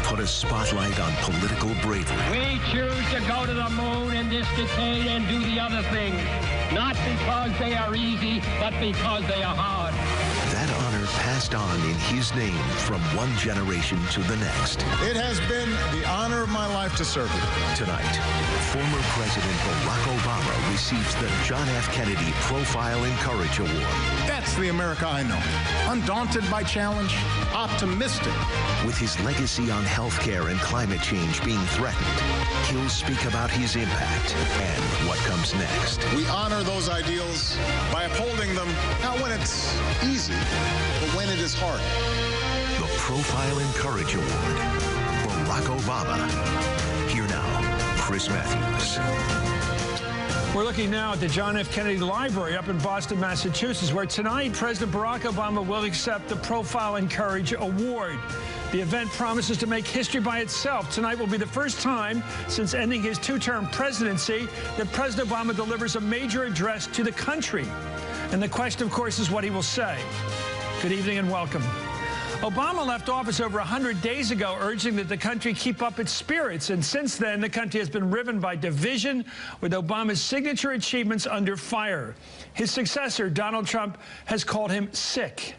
put a spotlight on political bravery. We choose to go to the moon in this decade and do the other things, not because they are easy, but because they are hard. That honor passed on in his name from one generation to the next. It has been the honor of my life to serve you. Tonight, former President Barack Obama receives the John F. Kennedy Profile and Courage Award. That's the America I know. Undaunted by challenge, optimistic. With his legacy on healthcare and climate change being threatened, he'll speak about his impact and what comes next. We honor those ideals by upholding them, not when it's easy, but when it is hard. The Profile and Courage Award. Barack Obama. Here now, Chris Matthews. We're looking now at the John F. Kennedy Library up in Boston, Massachusetts, where tonight President Barack Obama will accept the Profile and Courage Award. The event promises to make history by itself. Tonight will be the first time since ending his two-term presidency that President Obama delivers a major address to the country. And the question, of course, is what he will say. Good evening and welcome. Obama left office over 100 days ago, urging that the country keep up its spirits. And since then, the country has been riven by division, with Obama's signature achievements under fire. His successor, Donald Trump, has called him sick,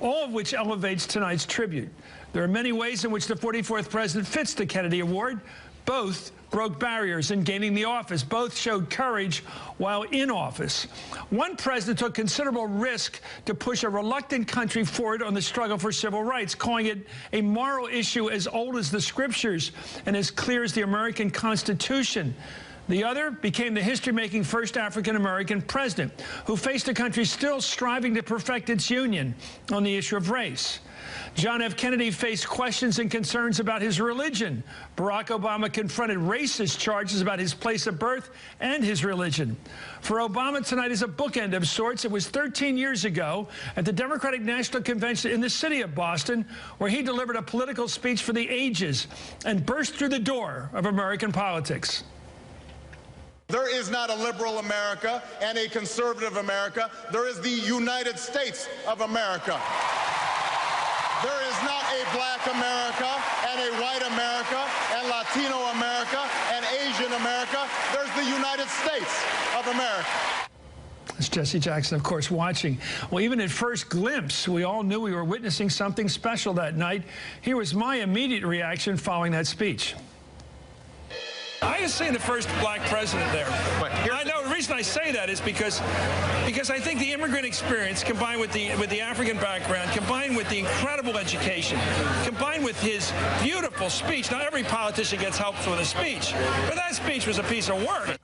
all of which elevates tonight's tribute. There are many ways in which the 44th president fits the Kennedy Award. Both broke barriers in gaining the office. Both showed courage while in office. One president took considerable risk to push a reluctant country forward on the struggle for civil rights, calling it a moral issue as old as the scriptures and as clear as the American Constitution. The other became the history-making first African-American president, who faced a country still striving to perfect its union on the issue of race. John F. Kennedy faced questions and concerns about his religion. Barack Obama confronted racist charges about his place of birth and his religion. For Obama, tonight is a bookend of sorts. It was 13 years ago at the Democratic National Convention in the city of Boston, where he delivered a political speech for the ages and burst through the door of American politics. There is not a liberal America and a conservative America. There is the United States of America. There is not a black America and a white America and Latino America and Asian America. There's the United States of America. It's Jesse Jackson, of course, watching. Well, even at first glimpse, we all knew we were witnessing something special that night. Here was my immediate reaction following that speech. I have seen the first black president there. I know the reason I say that is because I think the immigrant experience, combined with the African background, combined with the incredible education, combined with his beautiful speech. Now, every politician gets help with a speech, but that speech was a piece of work.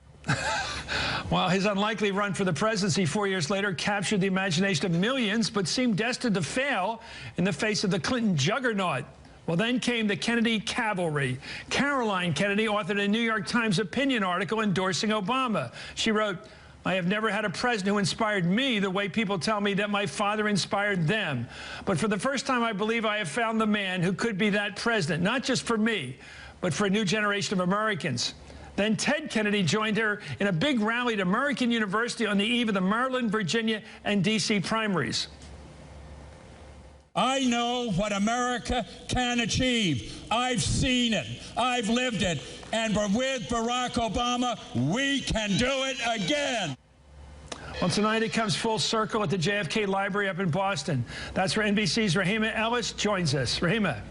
Well, his unlikely run for the presidency 4 years later captured the imagination of millions, but seemed destined to fail in the face of the Clinton juggernaut. Well, then came the Kennedy cavalry. Caroline Kennedy authored a New York Times opinion article endorsing Obama. She wrote, "I have never had a president who inspired me the way people tell me that my father inspired them. But for the first time, I believe I have found the man who could be that president, not just for me, but for a new generation of Americans." Then Ted Kennedy joined her in a big rally at American University on the eve of the Maryland, Virginia, and D.C. primaries. I know what America can achieve. I've seen it. I've lived it. And with Barack Obama, we can do it again. Well, tonight it comes full circle at the JFK Library up in Boston. That's where NBC's Rahima Ellis joins us. Rahima.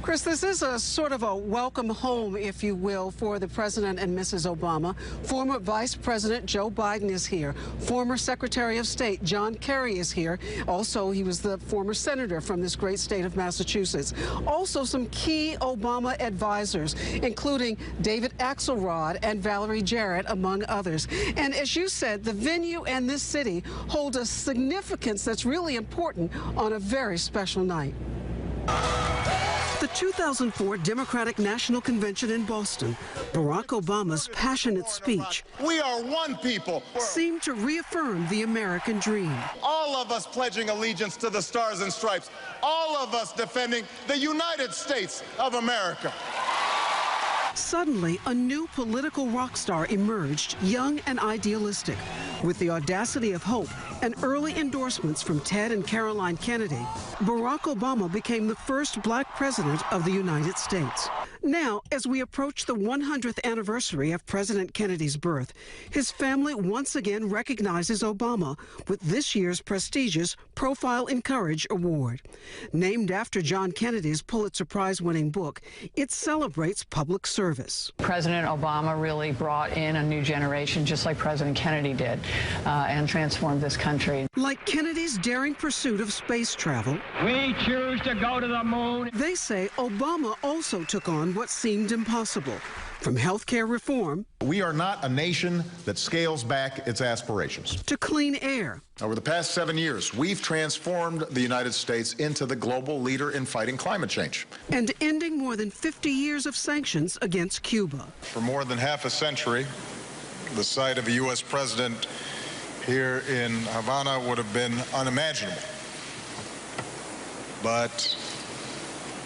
Chris, this is a sort of a welcome home, if you will, for the President and Mrs. Obama. Former Vice President Joe Biden is here. Former Secretary of State John Kerry is here. Also, he was the former senator from this great state of Massachusetts. Also, some key Obama advisors, including David Axelrod and Valerie Jarrett, among others. And as you said, the venue and this city hold a significance that's really important on a very special night. The 2004 Democratic National Convention in Boston, Barack Obama's passionate speech, We are one people. seemed to reaffirm the American dream. All of us pledging allegiance to the Stars and Stripes. All of us defending the United States of America. Suddenly, a new political rock star emerged, young and idealistic. With the audacity of hope and early endorsements from Ted and Caroline Kennedy, Barack Obama became the first black president of the United States. Now, as we approach the 100th anniversary of President Kennedy's birth, his family once again recognizes Obama with this year's prestigious Profile in Courage Award. Named after John Kennedy's Pulitzer Prize-winning book, it celebrates public service. President Obama really brought in a new generation, just like President Kennedy did, and transformed this country. Like Kennedy's daring pursuit of space travel, We choose to go to the moon. they say Obama also took on what seemed impossible, from health care reform We are not a nation that scales back its aspirations. to clean air, Over the past 7 years, we've transformed the United States into the global leader in fighting climate change. and ending more than 50 years of sanctions against Cuba. For more than half a century, the sight of a U.S. president here in Havana would have been unimaginable. But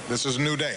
this is a new day.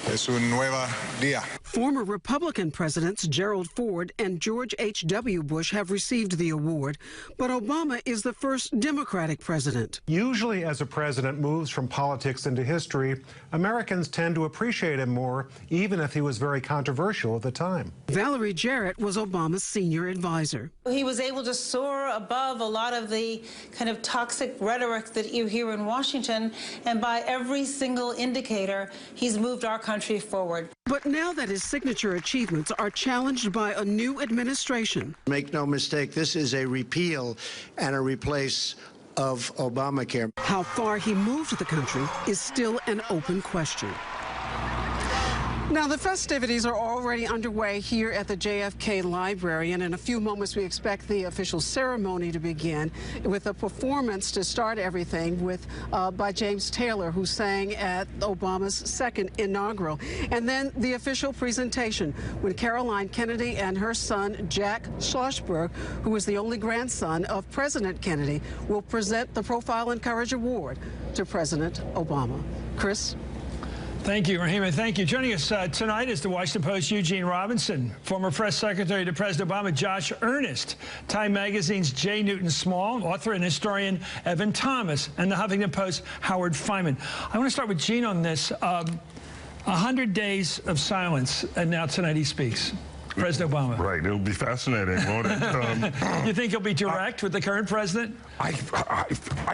Es un nuevo día. Former Republican presidents Gerald Ford and George H.W. Bush have received the award, but Obama is the first Democratic president. Usually, as a president moves from politics into history, Americans tend to appreciate him more, even if he was very controversial at the time. Valerie Jarrett was Obama's senior advisor. He was able to soar above a lot of the kind of toxic rhetoric that you hear in Washington, and by every single indicator, he's moved our country forward. But now that his signature achievements are challenged by a new administration. Make no mistake, this is a repeal and a replace of Obamacare. How far he moved the country is still an open question. Now, the festivities are already underway here at the JFK Library, and in a few moments we expect the official ceremony to begin with a performance to start everything with by James Taylor, who sang at Obama's second inaugural, and then the official presentation when Caroline Kennedy and her son Jack Schlossberg, who is the only grandson of President Kennedy, will present the Profile in Courage Award to President Obama. Chris? Thank you, Rahima. Thank you. Joining us tonight is the Washington Post's Eugene Robinson, former press secretary to President Obama Josh Earnest, Time Magazine's J. Newton Small, author and historian Evan Thomas, and the Huffington Post's Howard Fineman. I want to start with Gene on this. 100 days of silence, and now tonight he speaks. President Obama. Right. It'll be fascinating, won't it? You think he'll be direct with the current president? I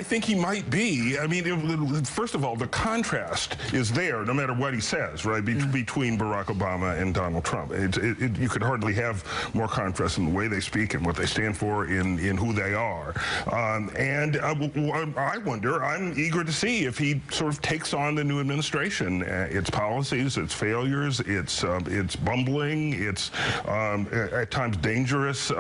think he might be. I mean, first of all, the contrast is there, no matter what he says, right, between Barack Obama and Donald Trump. You could hardly have more contrast in the way they speak and what they stand for in who they are. And I wonder, I'm eager to see if he sort of takes on the new administration, its policies, its failures, its bumbling, its at times dangerous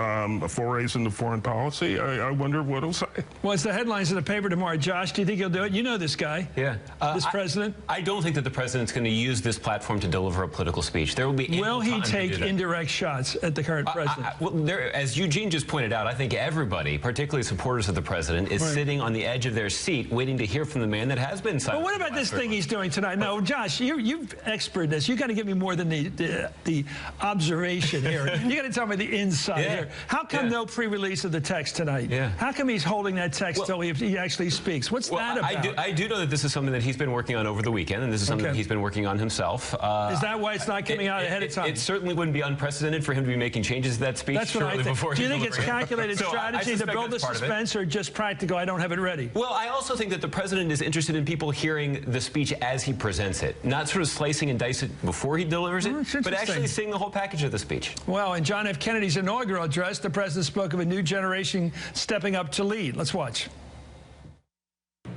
forays into foreign policy. I wonder what he'll say. Well, it's the headlines in the paper tomorrow. Josh, do you think he'll do it? You know this guy. Yeah. This president. I don't think that the president's going to use this platform to deliver a political speech. There will be. Will he take indirect shots at the current president? Well, as Eugene just pointed out, I think everybody, particularly supporters of the president, is sitting on the edge of their seat, waiting to hear from the man that has been silent. But what about this thing he's doing tonight? No, Josh, you're expert in this. You got to give me more than the observation here. You got to tell me the inside here. How come no pre-release of the text tonight? How come he's holding that text till he actually speaks? What's that about? I do know that this is something that he's been working on over the weekend, and this is something that he's been working on himself. Is that why it's not coming out ahead of time? It certainly wouldn't be unprecedented for him to be making changes to that speech. That's what I think. Do you think it's calculated strategy to build the suspense, or just practical, I don't have it ready? Well, I also think that the president is interested in people hearing the speech as he presents it, not sort of slicing and dicing it before he delivers it, but actually seeing the whole package of the speech. Well, in John F. Kennedy's inaugural address, the president spoke of a new generation stepping up to lead. Let's watch.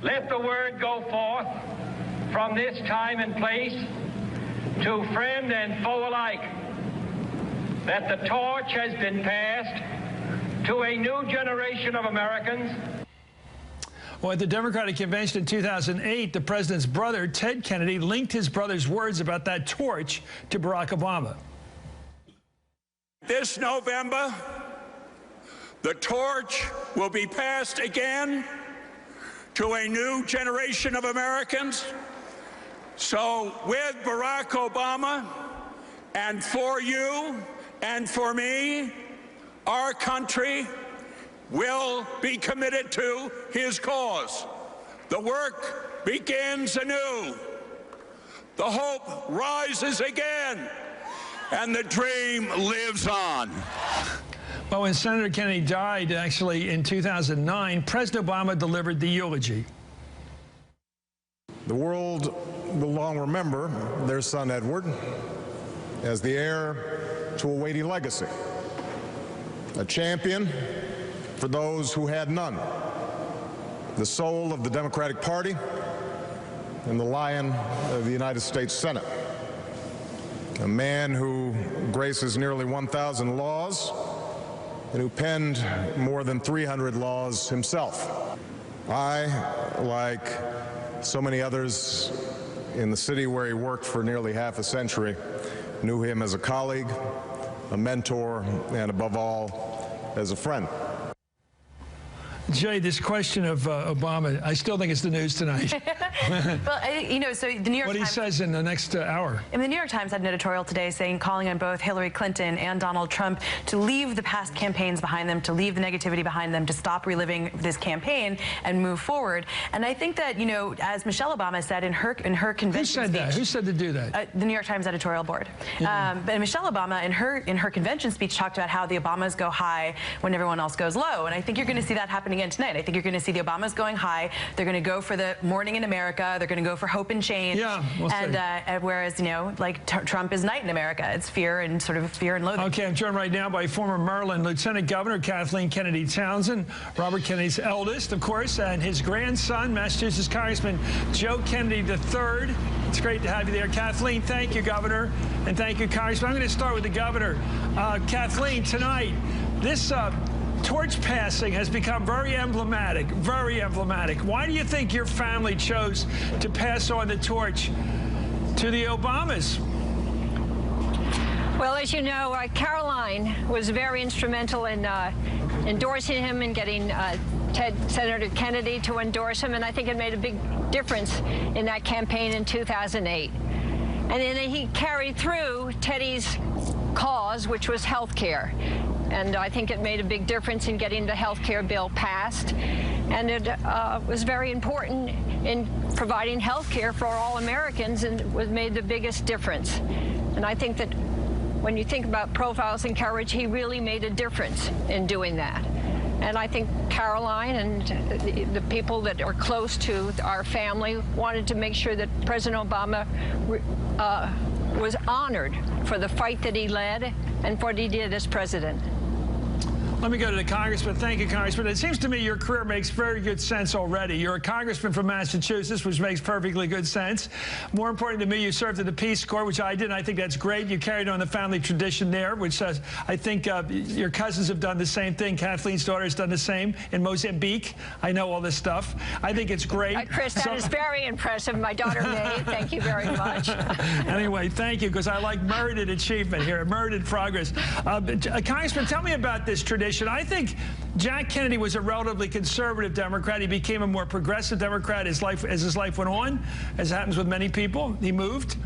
Let the word go forth from this time and place to friend and foe alike that the torch has been passed to a new generation of Americans. Well, at the Democratic Convention in 2008, the president's brother, Ted Kennedy, linked his brother's words about that torch to Barack Obama. This November, the torch will be passed again to a new generation of Americans. So with Barack Obama, and for you and for me, our country will be committed to his cause. The work begins anew. The hope rises again, and the dream lives on. Well, when Senator Kennedy died, actually, in 2009, President Obama delivered the eulogy. The world will long remember their son Edward as the heir to a weighty legacy, a champion for those who had none, the soul of the Democratic Party, and the lion of the United States Senate, a man who graces nearly 1,000 laws and who penned more than 300 laws himself. I, like so many others in the city where he worked for nearly half a century, knew him as a colleague, a mentor, and above all, as a friend. Jay, this question of Obama, I still think it's the news tonight. Well, you know, so the New York Times... What he says in the next hour. And the New York Times had an editorial today calling on both Hillary Clinton and Donald Trump to leave the past campaigns behind them, to leave the negativity behind them, to stop reliving this campaign and move forward. And I think that, you know, as Michelle Obama said in her convention speech... Who said that? Who said to do that? The New York Times editorial board. Yeah. But Michelle Obama, in her convention speech, talked about how the Obamas go high when everyone else goes low. And I think you're going to see that happen again tonight. I think you're going to see the Obamas going high. They're going to go for the morning in America. They're going to go for hope and change. Yeah, we'll and whereas, you know, like Trump is night in America. It's fear and sort of fear and loathing. Okay, I'm joined right now by former Maryland Lieutenant Governor Kathleen Kennedy Townsend, Robert Kennedy's eldest, of course, and his grandson, Massachusetts Congressman Joe Kennedy III. It's great to have you there. Kathleen, thank you, Governor, and thank you, Congressman. I'm going to start with the Governor. Kathleen, tonight, this torch passing has become very emblematic, very emblematic. Why do you think your family chose to pass on the torch to the Obamas? Well, as you know, Caroline was very instrumental in endorsing him and getting Senator Kennedy to endorse him, and I think it made a big difference in that campaign in 2008. And then he carried through Teddy's cause, which was health care. And I think it made a big difference in getting the health care bill passed. And it was very important in providing health care for all Americans, and it made the biggest difference. And I think that when you think about profiles in courage, he really made a difference in doing that. And I think Caroline and the people that are close to our family wanted to make sure that President Obama was honored for the fight that he led and for what he did as president. Let me go to the Congressman. Thank you, Congressman. It seems to me your career makes very good sense already. You're a congressman from Massachusetts, which makes perfectly good sense. More important to me, you served in the Peace Corps, which I did, and I think that's great. You carried on the family tradition there, which I think your cousins have done the same thing. Kathleen's daughter has done the same in Mozambique. I know all this stuff. I think it's great. Chris, that is very impressive. My daughter May, thank you very much. Anyway, thank you, because I like merited achievement here, merited progress. Congressman, tell me about this tradition. I think Jack Kennedy was a relatively conservative Democrat. He became a more progressive Democrat as his life went on, as happens with many people. He moved.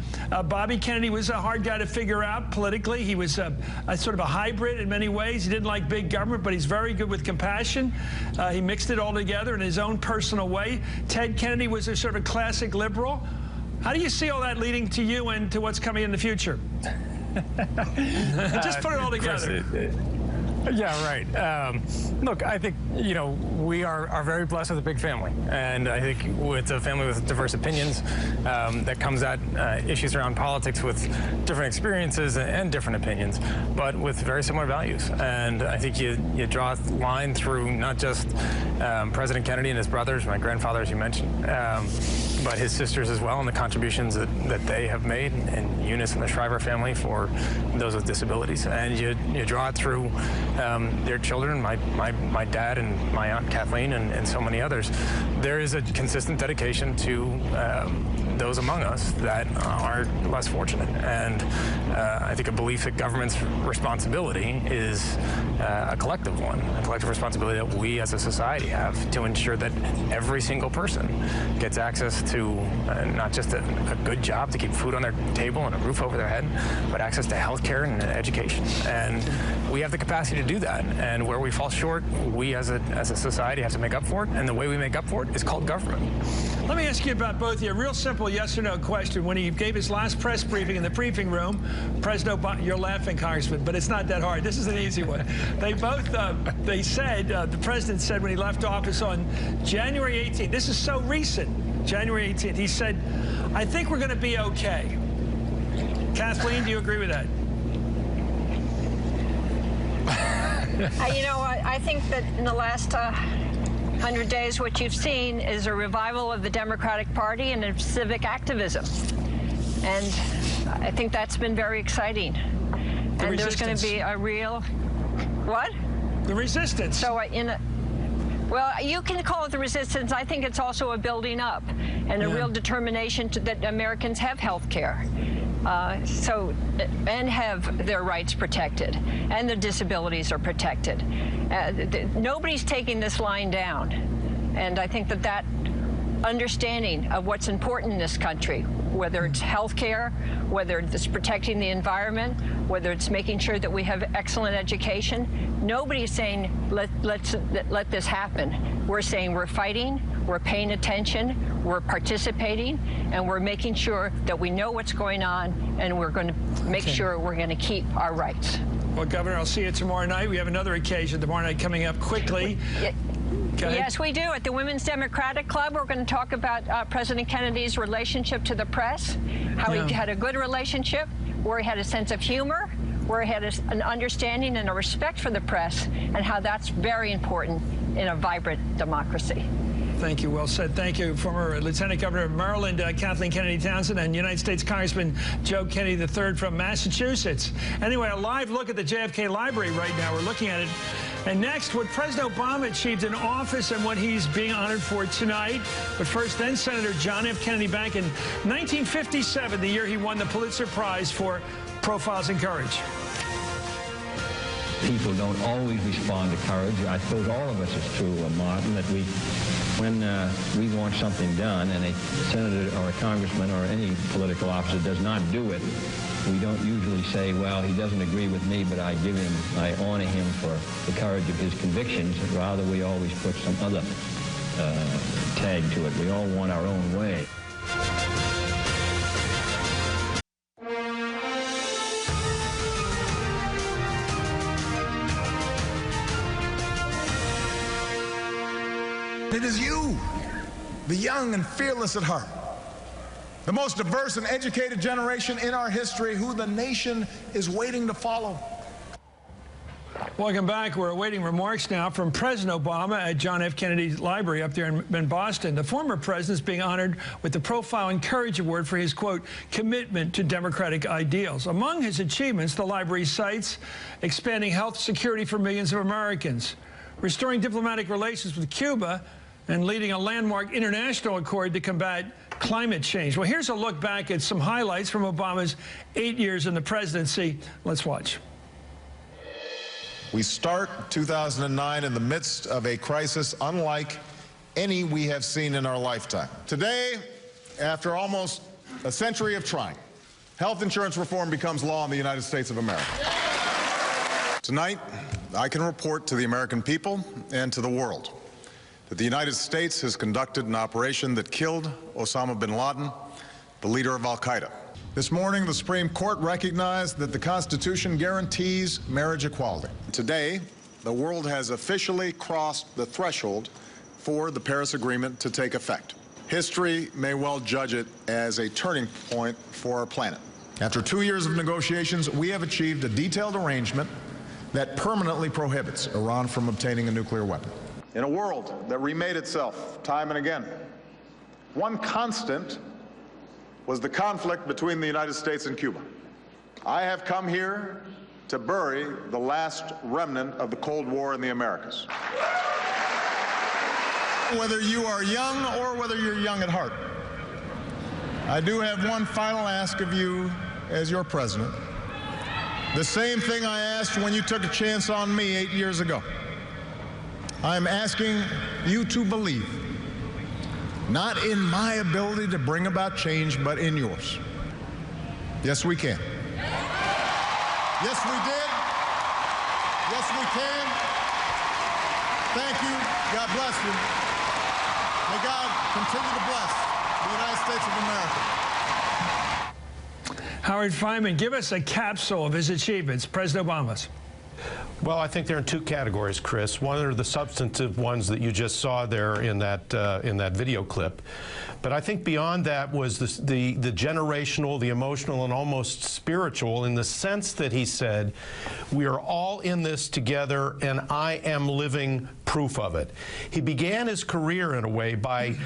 Bobby Kennedy was a hard guy to figure out politically. He was a sort of a hybrid in many ways. He didn't like big government, but he's very good with compassion. He mixed it all together in his own personal way. Ted Kennedy was a sort of a classic liberal. How do you see all that leading to you and to what's coming in the future? Just put it all together. Yeah, right. Look, I think, you know, we are very blessed with a big family. And I think it's a family with diverse opinions that comes at issues around politics with different experiences and different opinions, but with very similar values. And I think you draw a line through not just President Kennedy and his brothers, my grandfather, as you mentioned, but his sisters as well, and the contributions that they have made, and Eunice and the Shriver family for those with disabilities. And you draw it through their children, my dad and my aunt Kathleen, and so many others. There is a consistent dedication to those among us that are less fortunate. And I think a belief that government's responsibility is a collective one, a collective responsibility that we as a society have to ensure that every single person gets access to not just a good job to keep food on their table and a roof over their head, but access to health care and education. And we have the capacity to do that. And where we fall short, we as a society have to make up for it. And the way we make up for it is called government. Let me ask you about both of you. A real simple yes or no question. When he gave his last press briefing in the briefing room, President Obama, you're laughing, Congressman, but it's not that hard. This is an easy one. They both, they said, the president said when he left office on January 18th, this is so recent, January 18th, he said, I think we're going to be okay. Kathleen, do you agree with that? You know, I think that in the last 100 days, what you've seen is a revival of the Democratic Party and of civic activism. And I think that's been very exciting. And there's going to be a real, what? The resistance. So well, you can call it the resistance. I think it's also a building up and a real determination that Americans have health care. And have their rights protected, and their disabilities are protected. Nobody's taking this line down, and I think that understanding of what's important in this country, whether it's health care, whether it's protecting the environment, whether it's making sure that we have excellent education, nobody's saying let this happen. We're saying we're fighting, we're paying attention, we're participating, and we're making sure that we know what's going on, and we're going to make sure we're going to keep our rights. Well, Governor, I'll see you tomorrow night. We have another occasion tomorrow night coming up quickly. Yes, we do. At the Women's Democratic Club, we're going to talk about President Kennedy's relationship to the press, how he had a good relationship, where he had a sense of humor, where he had an understanding and a respect for the press, and how that's very important in a vibrant democracy. Thank you. Well said. Thank you, former Lieutenant Governor of Maryland, Kathleen Kennedy Townsend, and United States Congressman Joe Kennedy III from Massachusetts. Anyway, a live look at the JFK Library right now. We're looking at it. And next, what President Obama achieved in office and what he's being honored for tonight. But first, then Senator John F. Kennedy back in 1957, the year he won the Pulitzer Prize for Profiles in Courage. People don't always respond to courage. I suppose all of us is true, Martin, that when we want something done and a senator or a congressman or any political officer does not do it, we don't usually say, well, he doesn't agree with me, but I honor him for the courage of his convictions. Rather, we always put some other tag to it. We all want our own way. It is you, the young and fearless at heart, the most diverse and educated generation in our history, who the nation is waiting to follow. Welcome back. We're awaiting remarks now from President Obama at John F. Kennedy's Library up there in Boston. The former president is being honored with the Profile in Courage Award for his, quote, commitment to democratic ideals. Among his achievements, the library cites expanding health security for millions of Americans, restoring diplomatic relations with Cuba, and leading a landmark international accord to combat climate change. Well, here's a look back at some highlights from Obama's 8 years in the presidency. Let's watch. We start 2009 in the midst of a crisis unlike any we have seen in our lifetime. Today, after almost a century of trying, health insurance reform becomes law in the United States of America. Tonight, I can report to the American people and to the world that the United States has conducted an operation that killed Osama bin Laden, the leader of al-Qaeda. This morning, the Supreme Court recognized that the Constitution guarantees marriage equality. Today, the world has officially crossed the threshold for the Paris Agreement to take effect. History may well judge it as a turning point for our planet. After 2 years of negotiations, we have achieved a detailed arrangement that permanently prohibits Iran from obtaining a nuclear weapon. In a world that remade itself time and again, one constant was the conflict between the United States and Cuba. I have come here to bury the last remnant of the Cold War in the Americas. Whether you are young or whether you're young at heart, I do have one final ask of you as your president. The same thing I asked when you took a chance on me 8 years ago. I'm asking you to believe Not in my ability to bring about change, but in yours. Yes, we can. Yes, we did. Yes, we can. Thank you. God bless you. May God continue to bless the United States of America. Howard Fineman, give us a capsule of his achievements, President Obama's. Well, I think they're in two categories, Chris. One are the substantive ones that you just saw there in that video clip. But I think beyond that was the generational, the emotional, and almost spiritual, in the sense that he said, we are all in this together, and I am living proof of it. He began his career in a way by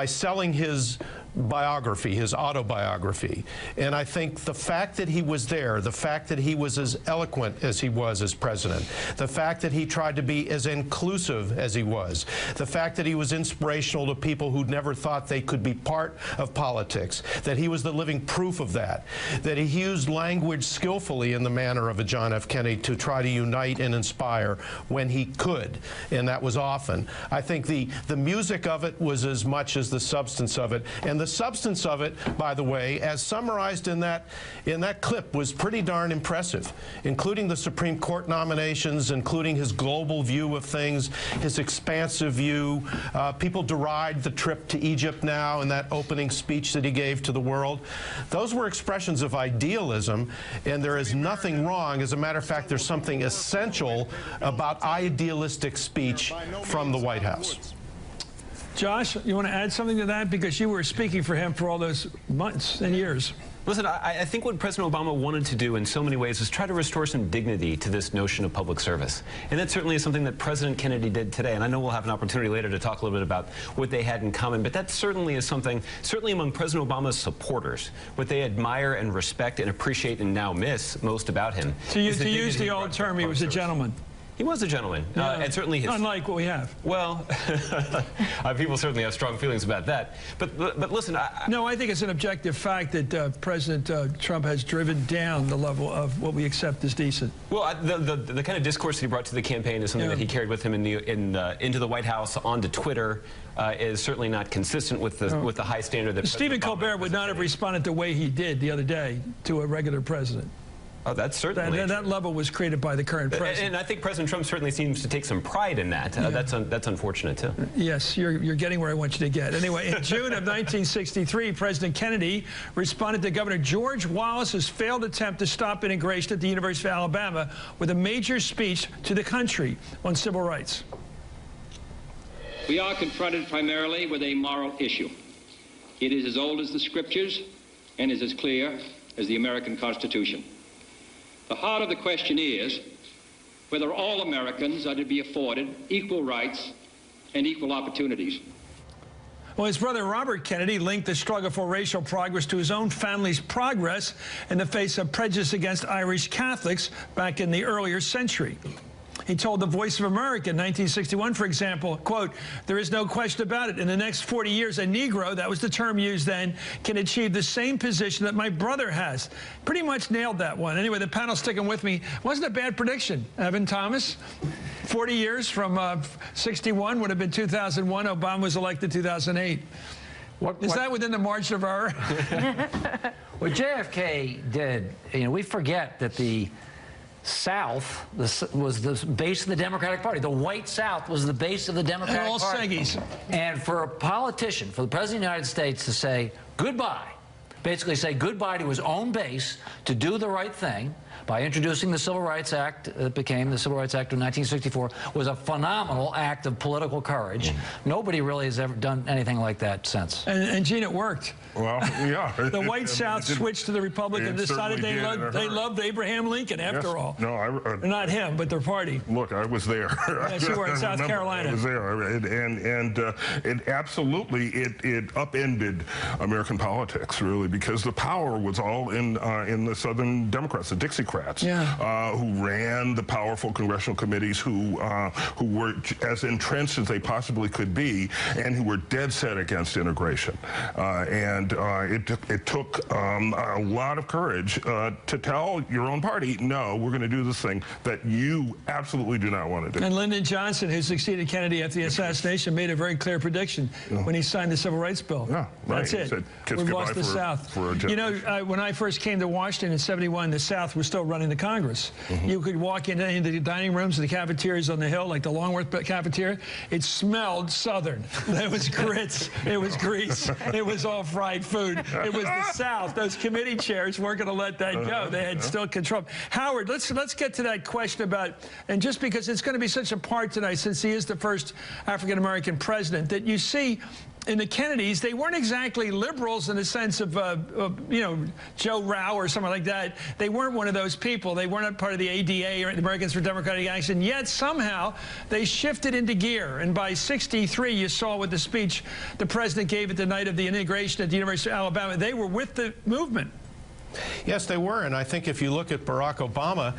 selling his biography, his autobiography. And I think the fact that he was there, the fact that he was as eloquent as he was as president, the fact that he tried to be as inclusive as he was, the fact that he was inspirational to people who never thought they could be part of politics, that he was the living proof of that he used language skillfully in the manner of a John F. Kennedy to try to unite and inspire when he could, and that was often. I think the music of it was as much as the substance of it, and the substance of it, by the way, as summarized in that clip, was pretty darn impressive, including the Supreme Court nominations, including his global view of things, his expansive view. People deride the trip to Egypt now and that opening speech that he gave to the world. Those were expressions of idealism, and there is nothing wrong. As a matter of fact, there's something essential about idealistic speech from the White House. Josh, you want to add something to that? Because you were speaking for him for all those months and years. Listen, I think what President Obama wanted to do in so many ways is try to restore some dignity to this notion of public service. And that certainly is something that President Kennedy did today. And I know we'll have an opportunity later to talk a little bit about what they had in common. But that certainly is something, certainly among President Obama's supporters, what they admire and respect and appreciate and now miss most about him. To use the old term, he was a gentleman. He was a gentleman, and certainly his... Unlike what we have. Well, people certainly have strong feelings about that. But listen, No, I think it's an objective fact that President Trump has driven down the level of what we accept as decent. Well, the kind of discourse that he brought to the campaign is something that he carried with him into the White House, onto Twitter, is certainly not consistent with the high standard that Stephen Colbert would not have responded the way he did the other day to a regular president. Oh, that's certainly that level was created by the current president. And I think President Trump certainly seems to take some pride in that. That's unfortunate, too. Yes, you're getting where I want you to get. Anyway, in June of 1963, President Kennedy responded to Governor George Wallace's failed attempt to stop integration at the University of Alabama with a major speech to the country on civil rights. We are confronted primarily with a moral issue. It is as old as the Scriptures and is as clear as the American Constitution. The heart of the question is whether all Americans are to be afforded equal rights and equal opportunities. Well, his brother Robert Kennedy linked the struggle for racial progress to his own family's progress in the face of prejudice against Irish Catholics back in the earlier century. He told The Voice of America in 1961, for example, quote, "There is no question about it. In the next 40 years, a Negro," that was the term used then, "can achieve the same position that my brother has." Pretty much nailed that one. Anyway, the panel's sticking with me. Wasn't a bad prediction, Evan Thomas. 40 years from 61 would have been 2001. Obama was elected 2008. Is that within the margin of error? What JFK did, we forget that the South was the base of the Democratic Party. The white South was the base of the Democratic Party. And for a politician, for the President of the United States to say goodbye, basically say goodbye to his own base, to do the right thing by introducing the Civil Rights Act that became the Civil Rights Act of 1964, was a phenomenal act of political courage. Nobody really has ever done anything like that since. And Gene, it worked. Well, yeah. The white South switched to the Republican and decided they loved Abraham Lincoln, after all. No, not him, but their party. Look, I was there. Yes, you were in South Carolina. I was there, and it absolutely it upended American politics, really, because the power was all in the Southern Democrats, the Dixiecrats, who ran the powerful congressional committees, who were as entrenched as they possibly could be, and who were dead set against integration. It took a lot of courage to tell your own party, no, we're going to do this thing that you absolutely do not want to do. And Lyndon Johnson, who succeeded Kennedy after the assassination, made a very clear prediction when he signed the Civil Rights Bill. Yeah, right. That's it. Said, We've lost the South. You know, when I first came to Washington in '71, the South was still running the Congress. You could walk into any of the dining rooms or the cafeterias on the Hill, like the Longworth cafeteria. It smelled Southern. There was grits. It was grease. It was all fried food. It was the South. Those committee chairs weren't going to let that go. They had still control. Howard, let's get to that question about, and just because it's going to be such a part tonight, since he is the first African-American president, that you see in the Kennedys, they weren't exactly liberals in the sense of, you know, Joe Rao or something like that. They weren't one of those people. They weren't part of the ADA or the Americans for Democratic Action. Yet somehow they shifted into gear. And by '63, you saw with the speech the president gave at the night of the inauguration at the University of Alabama, they were with the movement. Yes, they were, and I think if you look at Barack Obama,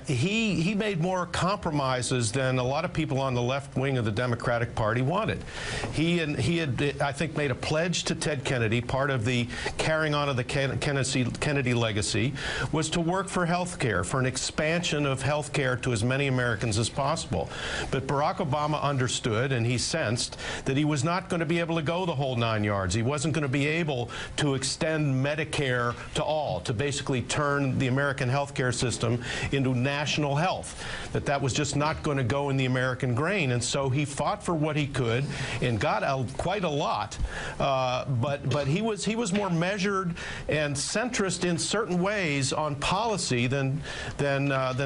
he made more compromises than a lot of people on the left wing of the Democratic Party wanted. He had, I think, made a pledge to Ted Kennedy. Part of the carrying on of the Kennedy legacy was to work for health care, for an expansion of health care to as many Americans as possible. But Barack Obama understood, and he sensed, that he was not going to be able to go the whole 9 yards. He wasn't going to be able to extend Medicare to all, to basically turn the American healthcare system into national health, that was just not going to go in the American grain. And so he fought for what he could and got quite a lot, but he was more measured and centrist in certain ways on policy than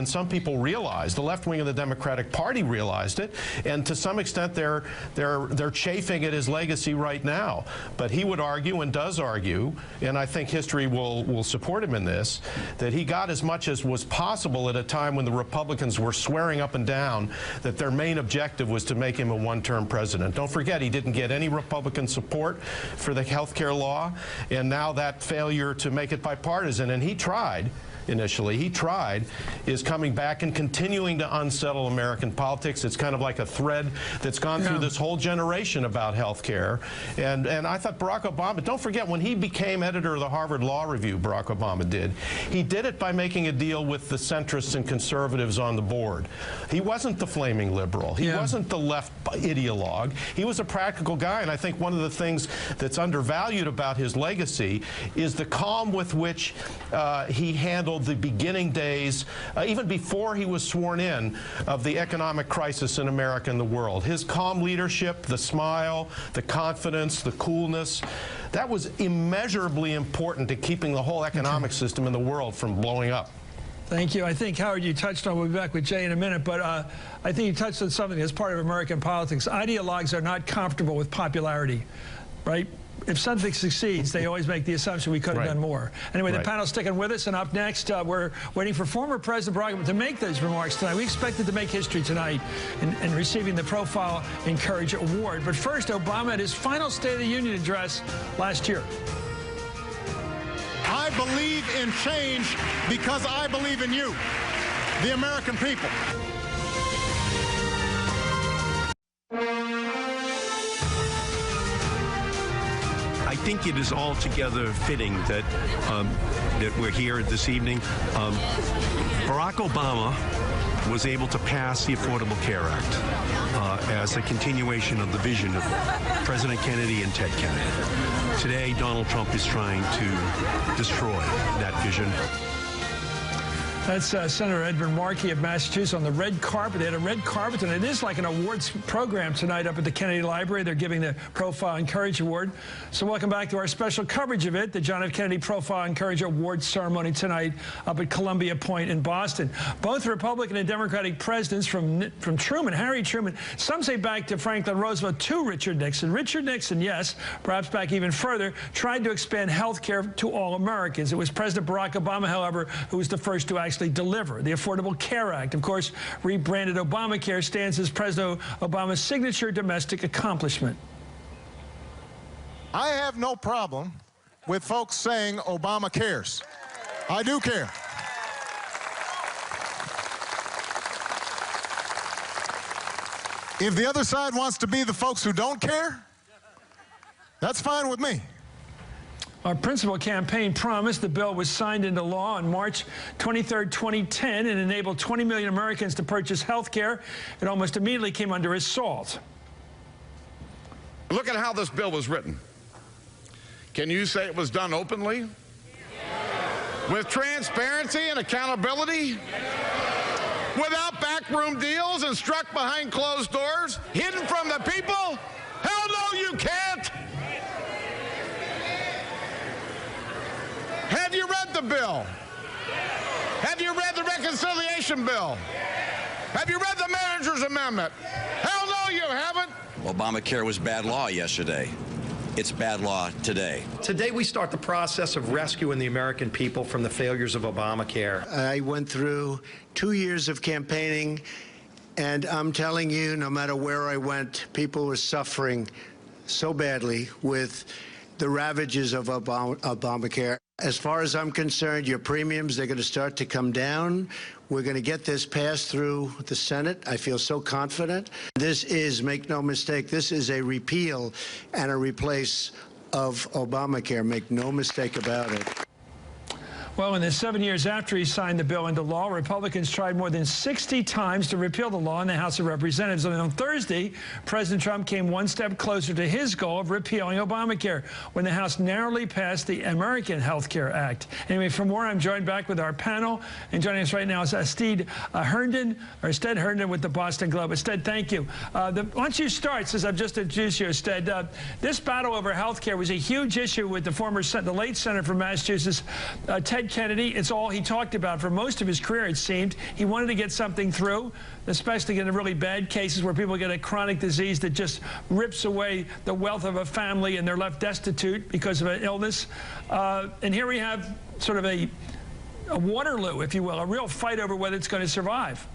some people realized. The left wing of the Democratic Party realized it, and to some extent they're chafing at his legacy right now. But he would argue, and does argue, and I think history will support him in this, that he got as much as was possible at a time when the Republicans were swearing up and down that their main objective was to make him a one-term president. Don't forget, he didn't get any Republican support for the health care law, and now that failure to make it bipartisan, and he tried. Initially, he tried, is coming back and continuing to unsettle American politics. It's kind of like a thread that's gone through this whole generation about health care. And I thought Barack Obama, don't forget, when he became editor of the Harvard Law Review, Barack Obama did, he did it by making a deal with the centrists and conservatives on the board. He wasn't the flaming liberal. He wasn't the left ideologue. He was a practical guy, and I think one of the things that's undervalued about his legacy is the calm with which he handled the beginning days, even before he was sworn in, of the economic crisis in America and the world. His calm leadership, the smile, the confidence, the coolness, that was immeasurably important to keeping the whole economic system in the world from blowing up. Thank you. I think, Howard, you touched on, we'll be back with Jay in a minute, but I think you touched on something that's part of American politics. Ideologues are not comfortable with popularity, right? If something succeeds, they always make the assumption we could have done more. Anyway, the panel's sticking with us, and up next, we're waiting for former President Barack Obama to make those remarks tonight. We expected to make history tonight in receiving the Profile and Courage Award. But first, Obama at his final State of the Union address last year. I believe in change because I believe in you, the American people. I think it is altogether fitting that that we're here this evening. Barack Obama was able to pass the Affordable Care Act as a continuation of the vision of President Kennedy and Ted Kennedy. Today, Donald Trump is trying to destroy that vision. That's Senator Edmund Markey of Massachusetts on the red carpet. They had a red carpet, and it is like an awards program tonight up at the Kennedy Library. They're giving the Profile and Courage Award. So welcome back to our special coverage of it, the John F. Kennedy Profile and Courage Award ceremony tonight up at Columbia Point in Boston. Both Republican and Democratic presidents from Truman, Harry Truman, some say back to Franklin Roosevelt, to Richard Nixon. Richard Nixon, yes, perhaps back even further, tried to expand health care to all Americans. It was President Barack Obama, however, who was the first to actually deliver. The Affordable Care Act, of course, rebranded Obamacare, stands as President Obama's signature domestic accomplishment. I have no problem with folks saying Obama cares. I do care. If the other side wants to be the folks who don't care, that's fine with me. Our principal campaign promised the bill was signed into law on March 23, 2010, and enabled 20 million Americans to purchase health care. It almost immediately came under assault. Look at how this bill was written. Can you say it was done openly? With transparency and accountability? Without backroom deals and struck behind closed doors? Hidden from the people? Hell no, you can't! Have you read the bill? Have you read the reconciliation bill? Have you read the manager's amendment? Hell no, you haven't! Obamacare was bad law yesterday. It's bad law today. Today we start the process of rescuing the American people from the failures of Obamacare. I went through 2 years of campaigning, and I'm telling you, no matter where I went, people were suffering so badly with the ravages of Obamacare. As far as I'm concerned, your premiums, they're going to start to come down. We're going to get this passed through the Senate. I feel so confident. This is, make no mistake, this is a repeal and a replace of Obamacare. Make no mistake about it. Well, in the 7 years after he signed the bill into law, Republicans tried more than 60 times to repeal the law in the House of Representatives. And on Thursday, President Trump came one step closer to his goal of repealing Obamacare when the House narrowly passed the American Health Care Act. Anyway, for more, I'm joined back with our panel. And joining us right now is Stead Herndon with the Boston Globe. Stead, thank you. Why don't you start, since I've just introduced you, Stead. This battle over health care was a huge issue with the late senator from Massachusetts, Ted Kennedy. It's all he talked about for most of his career, it seemed. He wanted to get something through, especially in the really bad cases where people get a chronic disease that just rips away the wealth of a family and they're left destitute because of an illness. And here we have sort of a Waterloo, if you will, a real fight over whether it's going to survive.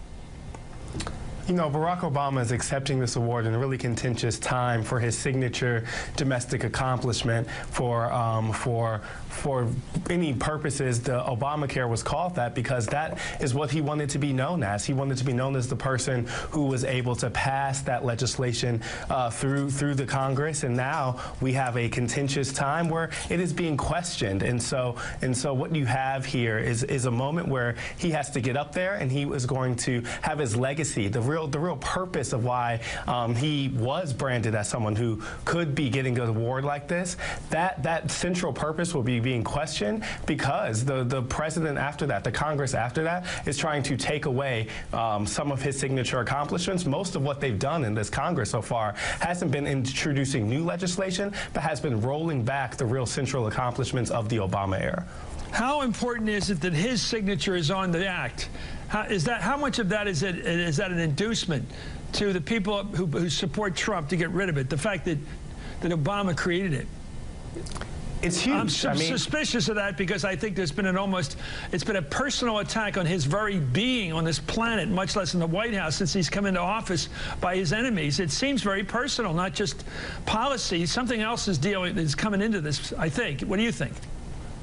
You know, Barack Obama is accepting this award in a really contentious time for his signature domestic accomplishment. For any purposes, the Obamacare was called that because that is what he wanted to be known as. He wanted to be known as the person who was able to pass that legislation through the Congress, and now we have a contentious time where it is being questioned. And so what you have here is a moment where he has to get up there, and he is going to have his legacy, the real purpose of why he was branded as someone who could be getting an award like this. That central purpose will be being questioned because the president after that, the Congress after that, is trying to take away some of his signature accomplishments. Most of what they've done in this Congress so far hasn't been introducing new legislation, but has been rolling back the real central accomplishments of the Obama era. How important is it that his signature is on the act? How much of that is that an inducement to the people who support Trump to get rid of it? The fact that Obama created it. It's huge. I'm suspicious of that because I think there's been it's been a personal attack on his very being on this planet, much less in the White House, since he's come into office by his enemies. It seems very personal, not just policy. Something else is coming into this, I think. What do you think?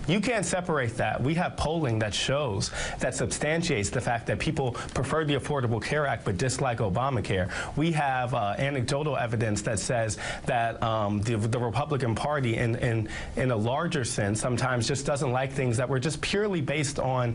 You can't separate that. We have polling that shows, that substantiates the fact that people prefer the Affordable Care Act but dislike Obamacare. We have anecdotal evidence that says that the Republican Party, in a larger sense, sometimes just doesn't like things that were just purely based on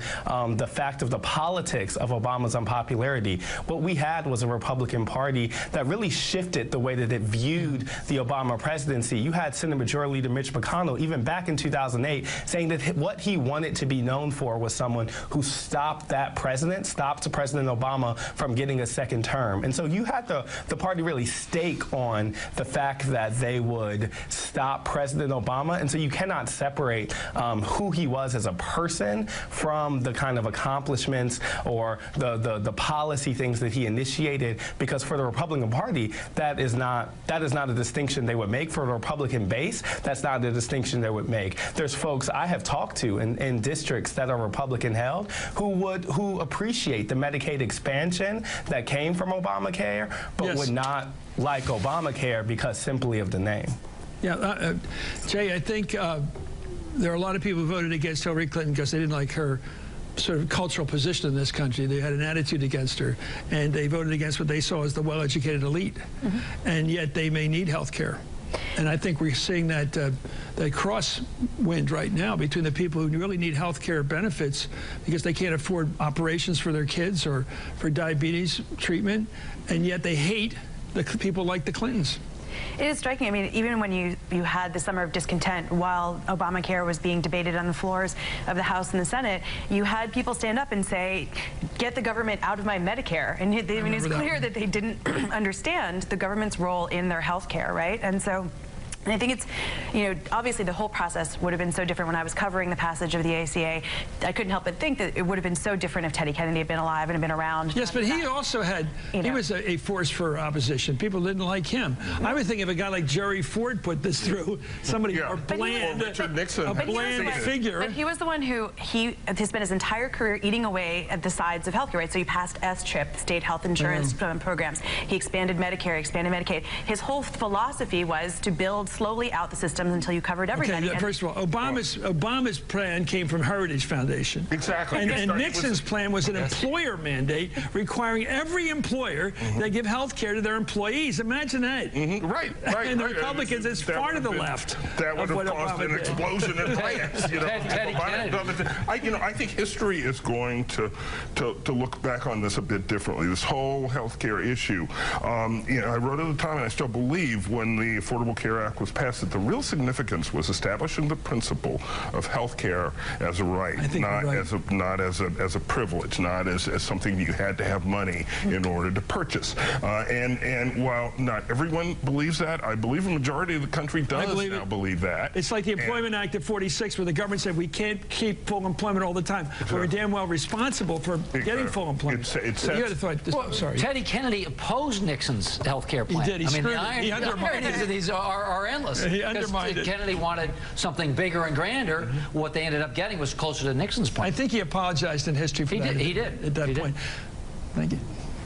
the fact of the politics of Obama's unpopularity. What we had was a Republican Party that really shifted the way that it viewed the Obama presidency. You had Senate Majority Leader Mitch McConnell, even back in 2008, saying that what he wanted to be known for was someone who stopped President Obama from getting a second term. And so you had the party really stake on the fact that they would stop President Obama. And so you cannot separate who he was as a person from the kind of accomplishments or the policy things that he initiated, because for the Republican Party, that is not a distinction they would make. For the Republican base, that's not the distinction they would make. There's folks I have talked to in districts that are Republican held who appreciate the Medicaid expansion that came from Obamacare, but would not like Obamacare because simply of the name. Yeah, Jay, I think there are a lot of people who voted against Hillary Clinton because they didn't like her sort of cultural position in this country. They had an attitude against her, and they voted against what they saw as the well-educated elite. And yet they may need health care. And I think we're seeing that that crosswind right now between the people who really need health care benefits because they can't afford operations for their kids or for diabetes treatment, and yet they hate the people like the Clintons. It is striking. I mean, even when you had the summer of discontent while Obamacare was being debated on the floors of the House and the Senate, you had people stand up and say, get the government out of my Medicare. And it was clear that they didn't understand the government's role in their health care, right? And so I think it's, you know, obviously the whole process would have been so different when I was covering the passage of the ACA. I couldn't help but think that it would have been so different if Teddy Kennedy had been alive and had been around. Yes, but he also had, he was a force for opposition. People didn't like him. I would think if a guy like Jerry Ford put this through, somebody more bland, Richard Nixon, a bland figure. But he was the one who, he spent his entire career eating away at the sides of healthcare, right? So he passed S-CHIP, state health insurance programs. He expanded Medicare, expanded Medicaid. His whole philosophy was to build slowly out the systems until you covered everybody. Okay, first of all, Obama's plan came from Heritage Foundation. Exactly. And Nixon's plan was an employer mandate requiring every employer that give health care to their employees. Imagine that. Right. And the Republicans, it's far to the left. That would have caused an explosion in plans. You know, I think history is going to look back on this a bit differently. This whole health care issue. You know, I wrote at the time, and I still believe, when the Affordable Care Act was passed, that the real significance was establishing the principle of health care as a right, not as a privilege, not as something you had to have money in order to purchase. And while not everyone believes that, I believe a majority of the country does now believe that. It's like the Employment Act of '46, where the government said we can't keep full employment all the time. We're damn well responsible for getting full employment. Sorry. Teddy Kennedy opposed Nixon's health care plan. He did. The ironies of these are endless. He undermined it. Kennedy wanted something bigger and grander. What they ended up getting was closer to Nixon's plan. I think he apologized in history for that. He did. At that point. Thank you.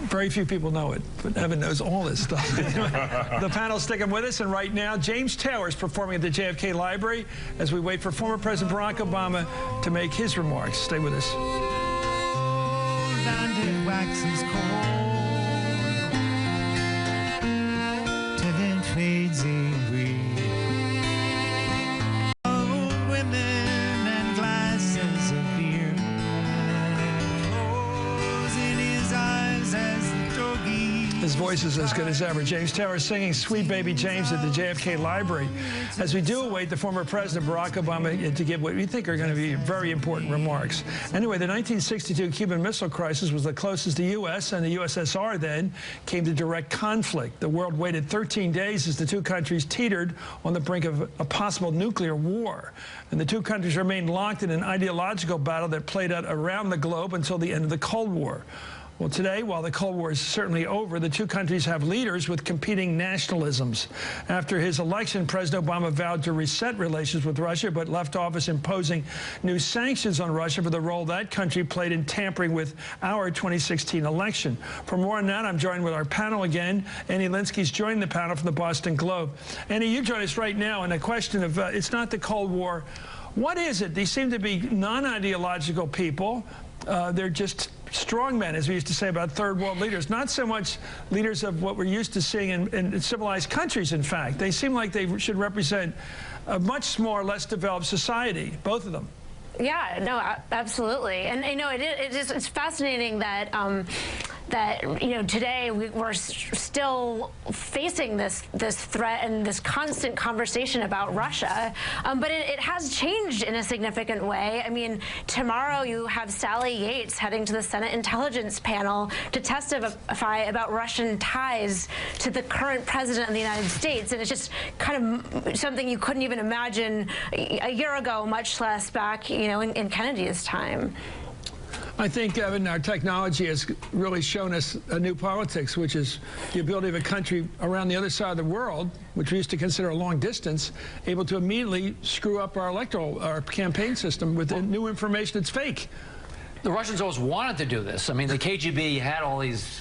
Very few people know it, but Evan knows all this stuff. The panel's sticking with us, and right now, James Taylor is performing at the JFK Library as we wait for former President Barack Obama to make his remarks. Stay with us. And it waxes cold till it fades away. Old women and glasses of beer, closing his eyes as the doggy. His voice is as good as ever. James Taylor singing Sweet Baby James at the JFK Library as we do await the former President Barack Obama to give what we think are going to be very important remarks. Anyway, the 1962 Cuban Missile Crisis was the closest the U.S. and the USSR then came to direct conflict. The world waited 13 days as the two countries teetered on the brink of a possible nuclear war. And the two countries remained locked in an ideological battle that played out around the globe until the end of the Cold War. Well, today, while the Cold War is certainly over, the two countries have leaders with competing nationalisms. After his election, President Obama vowed to reset relations with Russia, but left office imposing new sanctions on Russia for the role that country played in tampering with our 2016 election. For more on that, I'm joined with our panel again. Annie Linsky's joined the panel from the Boston Globe. Annie, you join us right now on a question of, it's not the Cold War. What is it? They seem to be non-ideological people. They're just strong men, as we used to say about third world leaders, not so much leaders of what we're used to seeing in civilized countries, in fact. They seem like they should represent a much smaller, less developed society, both of them. Yeah, no, absolutely. And, you know, it's fascinating that, you know, today we're still facing this threat and this constant conversation about Russia. But it has changed in a significant way. I mean, tomorrow you have Sally Yates heading to the Senate Intelligence Panel to testify about Russian ties to the current president of the United States. And it's just kind of something you couldn't even imagine a year ago, much less back, you know, in Kennedy's time. I think, Evan, our technology has really shown us a new politics, which is the ability of a country around the other side of the world, which we used to consider a long distance, able to immediately screw up our campaign system with new information that's fake. The Russians always wanted to do this. I mean, the KGB had all these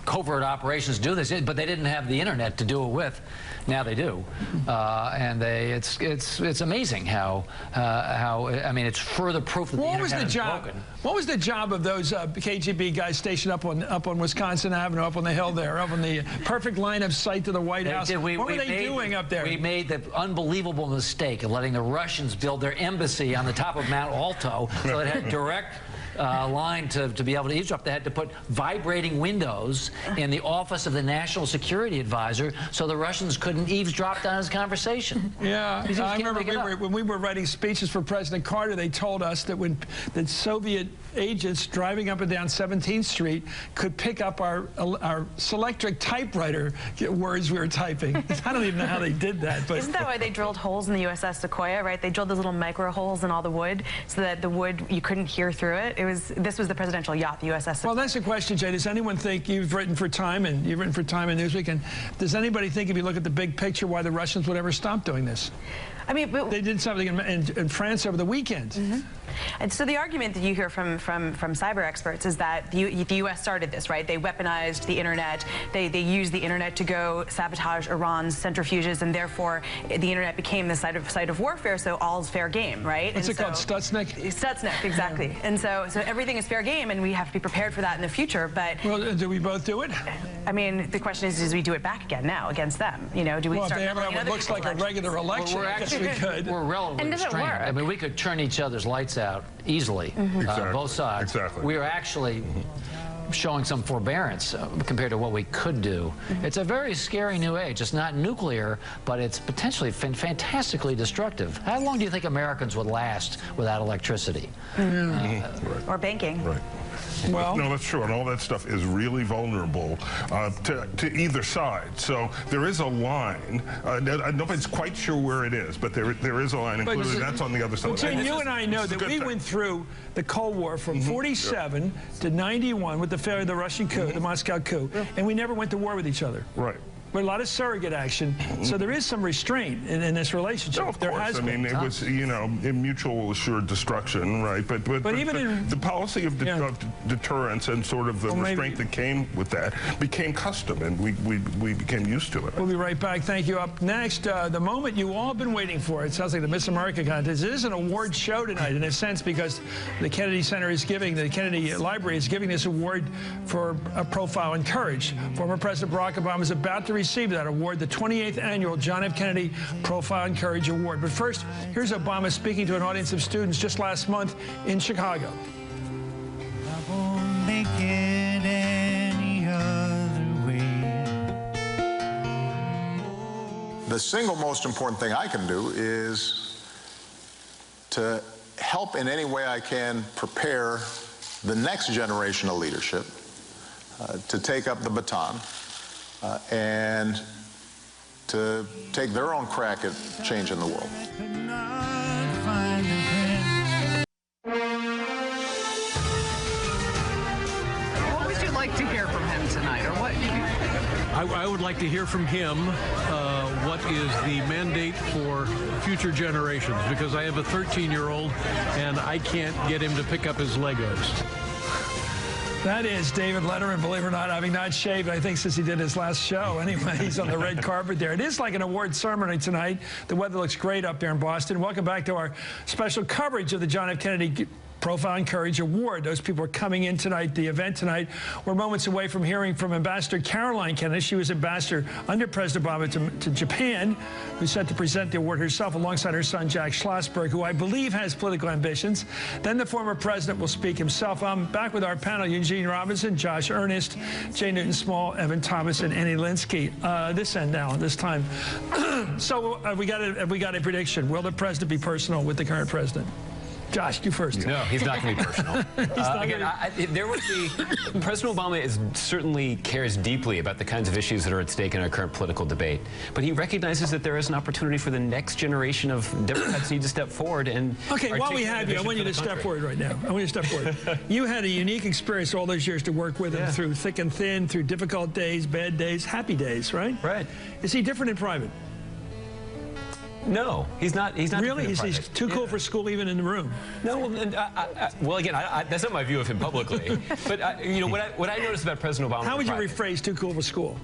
covert operations do this, but they didn't have the internet to do it with. Now they do, and it's amazing how I mean, it's further proof that the internet is broken. What was the job of those KGB guys stationed up on Wisconsin Avenue, up on the hill there, up on the perfect line of sight to the White House? What were they doing up there? We made the unbelievable mistake of letting the Russians build their embassy on the top of Mount Alto, so it had direct line to be able to eavesdrop. They had to put vibrating windows in the office of the National Security Advisor so the Russians couldn't eavesdrop on his conversation. Yeah, I remember when we were writing speeches for President Carter, they told us that when the Soviet agents driving up and down 17th Street could pick up our Selectric typewriter words we were typing. I don't even know how they did that. But isn't that why they drilled holes in the USS Sequoia, right? They drilled those little micro holes in all the wood so that the wood, you couldn't hear through it. This was the presidential yacht, the USS Sequoia. Well, that's the question, Jay. Does anyone think, you've written for Time and Newsweek, and does anybody think, if you look at the big picture, why the Russians would ever stop doing this? I mean, they did something in France over the weekend. Mm-hmm. And so the argument that you hear from cyber experts is that the U.S. started this, right? They weaponized the internet. They used the internet to go sabotage Iran's centrifuges, and therefore the internet became the site of warfare. So all's fair game, right? What's it called? Stuxnet? Stuxnet, exactly. Yeah. And so everything is fair game, and we have to be prepared for that in the future. But well, do we both do it? I mean, the question is, we do it back again now against them? You know, do we? Well, start if they have what looks like a regular election, well, we're relatively restrained. I mean, we could turn each other's lights out easily, both sides. Exactly. We are actually showing some forbearance compared to what we could do. It's a very scary new age. It's not nuclear, but it's potentially fantastically destructive. How long do you think Americans would last without electricity? Or banking. Right. Well, no, that's true, and all that stuff is really vulnerable to either side. So there is a line. Nobody's quite sure where it is, but there is a line, and clearly that's on the other side. But you and I know that we went through the Cold War from 47 to 91 with the failure of the Russian coup, the Moscow coup, and we never went to war with each other. Right. But a lot of surrogate action, so there is some restraint in this relationship. No, of course. I mean, it was, you know, mutual assured destruction, right? But even the policy of deterrence and sort of the restraint that came with that became custom, and we became used to it. We'll be right back. Thank you. Up next, the moment you all been waiting for. It sounds like the Miss America contest. It is an award show tonight, in a sense, because the Kennedy Center is giving, the Kennedy Library is giving this award for a profile in courage. Former President Barack Obama is about to receive that award, the 28th annual John F. Kennedy Profile in Courage Award. But first, here's Obama speaking to an audience of students just last month in Chicago. I won't make it any other way. The single most important thing I can do is to help in any way I can prepare the next generation of leadership to take up the baton and to take their own crack at changing the world. What would you like to hear from him tonight, or what? I would like to hear from him what is the mandate for future generations, because I have a 13-year-old and I can't get him to pick up his Legos. That is David Letterman, believe it or not, having not shaved, I think, since he did his last show. Anyway, he's on the red carpet there. It is like an award ceremony tonight. The weather looks great up there in Boston. Welcome back to our special coverage of the John F. Kennedy Profile in Courage Award. Those people are coming in tonight. The event tonight. We're moments away from hearing from Ambassador Caroline Kennedy. She was ambassador under President Obama to Japan, who's set to present the award herself alongside her son, Jack Schlossberg, who I believe has political ambitions. Then the former president will speak himself. I'm back with our panel, Eugene Robinson, Josh Ernest, Jay Newton-Small, Evan Thomas, and Annie Linsky. This end now, this time. So we got a prediction. Will the president be personal with the current president? Josh, you first. No, he's not going to be personal. There would be. President Obama certainly cares deeply about the kinds of issues that are at stake in our current political debate, but he recognizes that there is an opportunity for the next generation of Democrats need to step forward and. Okay, while we have you, I want you to step forward right now. I want you to step forward. You had a unique experience all those years to work with him through thick and thin, through difficult days, bad days, happy days, right? Right. Is he different in private? No, he's not. He's not really. He's too cool for school, even in the room. No, well, again, that's not my view of him publicly. But you know what I noticed about President Obama. How would you rephrase "too cool for school"?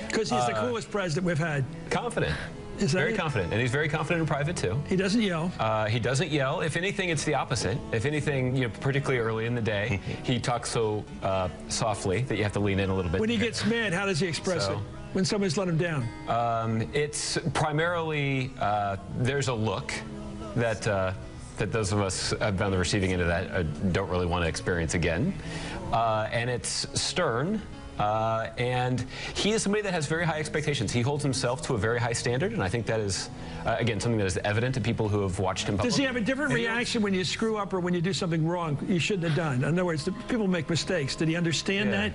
Because he's the coolest president we've had. Confident. Very confident, and he's very confident in private too. He doesn't yell. He doesn't yell. If anything, it's the opposite. If anything, you know, particularly early in the day, he talks so softly that you have to lean in a little bit. When he gets mad, how does he express it? When somebody's let him down? It's primarily there's a look that that those of us have been on the receiving end of that don't really want to experience again, and it's stern. And he is somebody that has very high expectations. He holds himself to a very high standard, and I think that is, again, something that is evident to people who have watched him publicly. Does he have a different reaction when you screw up or when you do something wrong you shouldn't have done? In other words, people make mistakes. Did he understand that?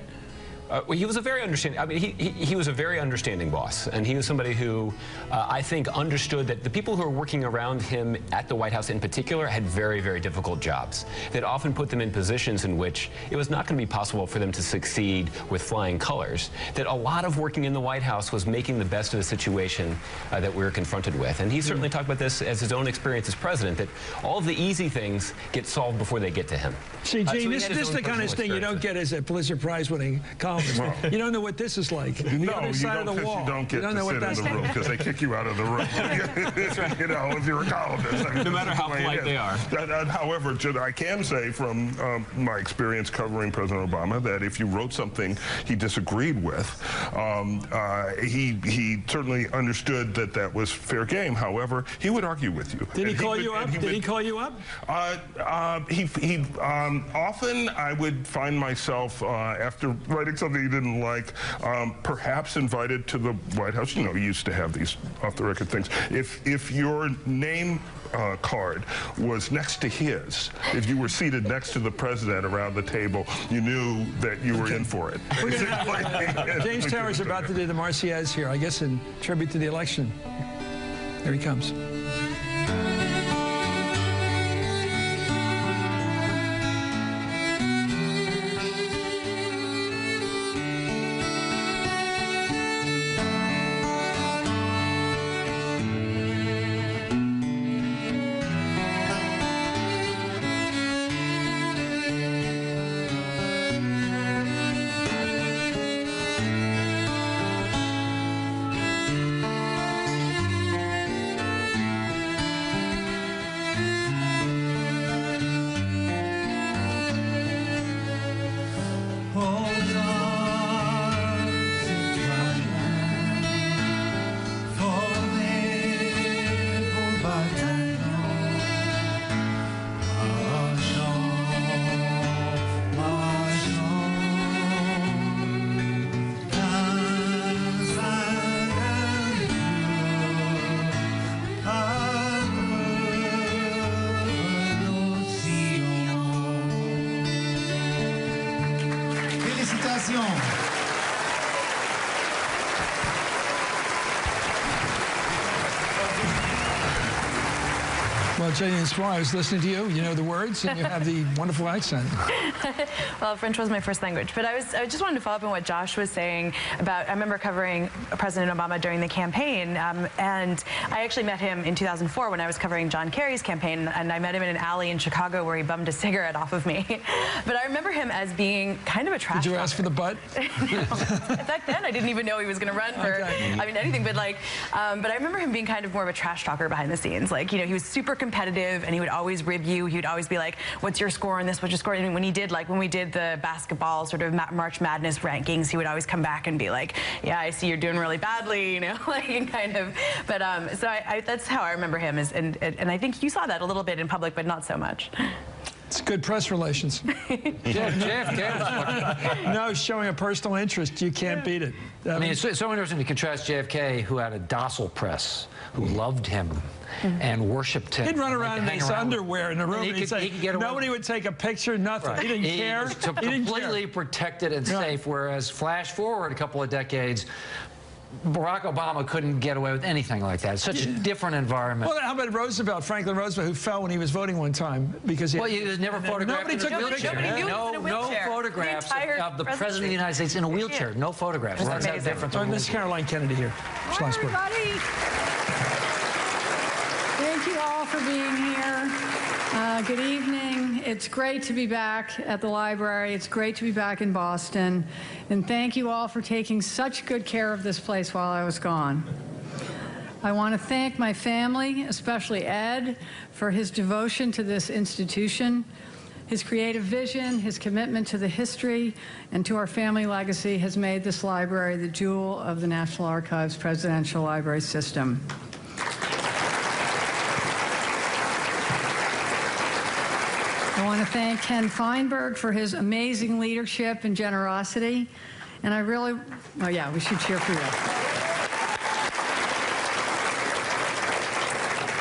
Well, he was a very understanding. I mean, he was a very understanding boss, and he was somebody who I think understood that the people who were working around him at the White House, in particular, had very, very difficult jobs. That often put them in positions in which it was not going to be possible for them to succeed with flying colors. That a lot of working in the White House was making the best of the situation that we were confronted with, and he certainly talked about this as his own experience as president. That all of the easy things get solved before they get to him. See, Gene, this is the kind of thing you don't get as a Pulitzer Prize-winning columnist. Well, you don't know what this is like. No, you don't, because you don't get to sit in the room because they kick you out of the room. That's right. You know, if you're a columnist. I mean, no matter how polite they are. However, I can say from my experience covering President Obama that if you wrote something he disagreed with, he certainly understood that that was fair game. However, he would argue with you. Did he call you up? Did he call you up? Often I would find myself, after writing something he didn't like, perhaps invited to the White House. You know, he used to have these off-the-record things. If your name card was next to his, if you were seated next to the president around the table, you knew that you were in for it. James Tower's about to do the Marseillaise here, I guess in tribute to the election. Here he comes. Well, Jenny, that's why I was listening to you. You know the words, and you have the wonderful accent. Well, French was my first language, but I just wanted to follow up on what Josh was saying about. I remember covering President Obama during the campaign, and I actually met him in 2004 when I was covering John Kerry's campaign, and I met him in an alley in Chicago where he bummed a cigarette off of me. But I remember him as being kind of a trash Did you ask for the butt? No. Back then, I didn't even know he was going to run for, I mean, anything, but like, but I remember him being kind of more of a trash talker behind the scenes. Like, you know, he was super competitive, and he would always rib you. He would always be like, what's your score on this? What's your score? And when he did, like, when we did the basketball sort of March Madness rankings, he would always come back and be like, yeah, I see you're doing really badly, you know, like, and kind of, but, so that's how I remember him, is, and I think you saw that a little bit in public, but not so much. It's good press relations. JFK. No, showing a personal interest, you can't beat it. I mean, it's so interesting to contrast JFK, who had a docile press, who loved him and worshipped him. He'd run around in his underwear in a room, and he'd say, nobody would take a picture, nothing. Right. He didn't care. Was completely protected and safe, whereas flash forward a couple of decades, Barack Obama couldn't get away with anything like that. It's such a different environment. Well, how about Roosevelt, Franklin Roosevelt, who fell when he was voting one time because he was never photographed. Nobody took a picture. No photographs of the President of the United States in a wheelchair. No photographs. That's how different. Miss Caroline Kennedy here. Schlossberg. for being here. Good evening. It's great to be back at the library. It's great to be back in Boston. And thank you all for taking such good care of this place while I was gone. I want to thank my family, especially Ed, for his devotion to this institution. His creative vision, his commitment to the history and to our family legacy has made this library the jewel of the National Archives Presidential Library System. I want to thank Ken Feinberg for his amazing leadership and generosity. And I really, oh yeah, we should cheer for you.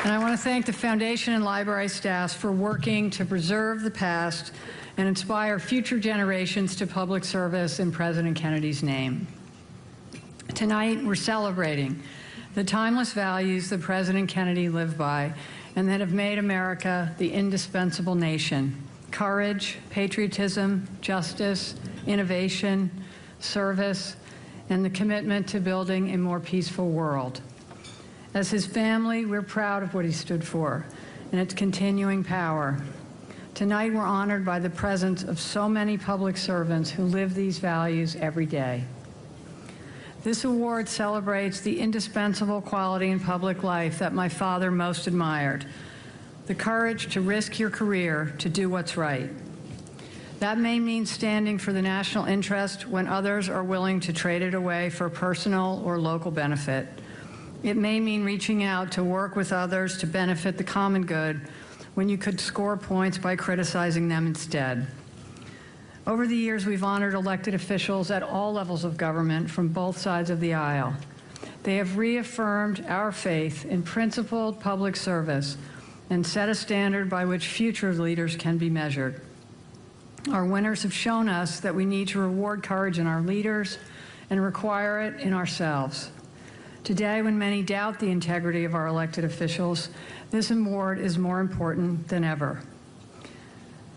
And I want to thank the Foundation and library staffs for working to preserve the past and inspire future generations to public service in President Kennedy's name. Tonight, we're celebrating the timeless values that President Kennedy lived by and that have made America the indispensable nation: courage, patriotism, justice, innovation, service, and the commitment to building a more peaceful world. As his family, we're proud of what he stood for and its continuing power. Tonight, we're honored by the presence of so many public servants who live these values every day. This award celebrates the indispensable quality in public life that my father most admired: the courage to risk your career to do what's right. That may mean standing for the national interest when others are willing to trade it away for personal or local benefit. It may mean reaching out to work with others to benefit the common good when you could score points by criticizing them instead. Over the years, we've honored elected officials at all levels of government from both sides of the aisle. They have reaffirmed our faith in principled public service and set a standard by which future leaders can be measured. Our winners have shown us that we need to reward courage in our leaders and require it in ourselves. Today, when many doubt the integrity of our elected officials, this award is more important than ever.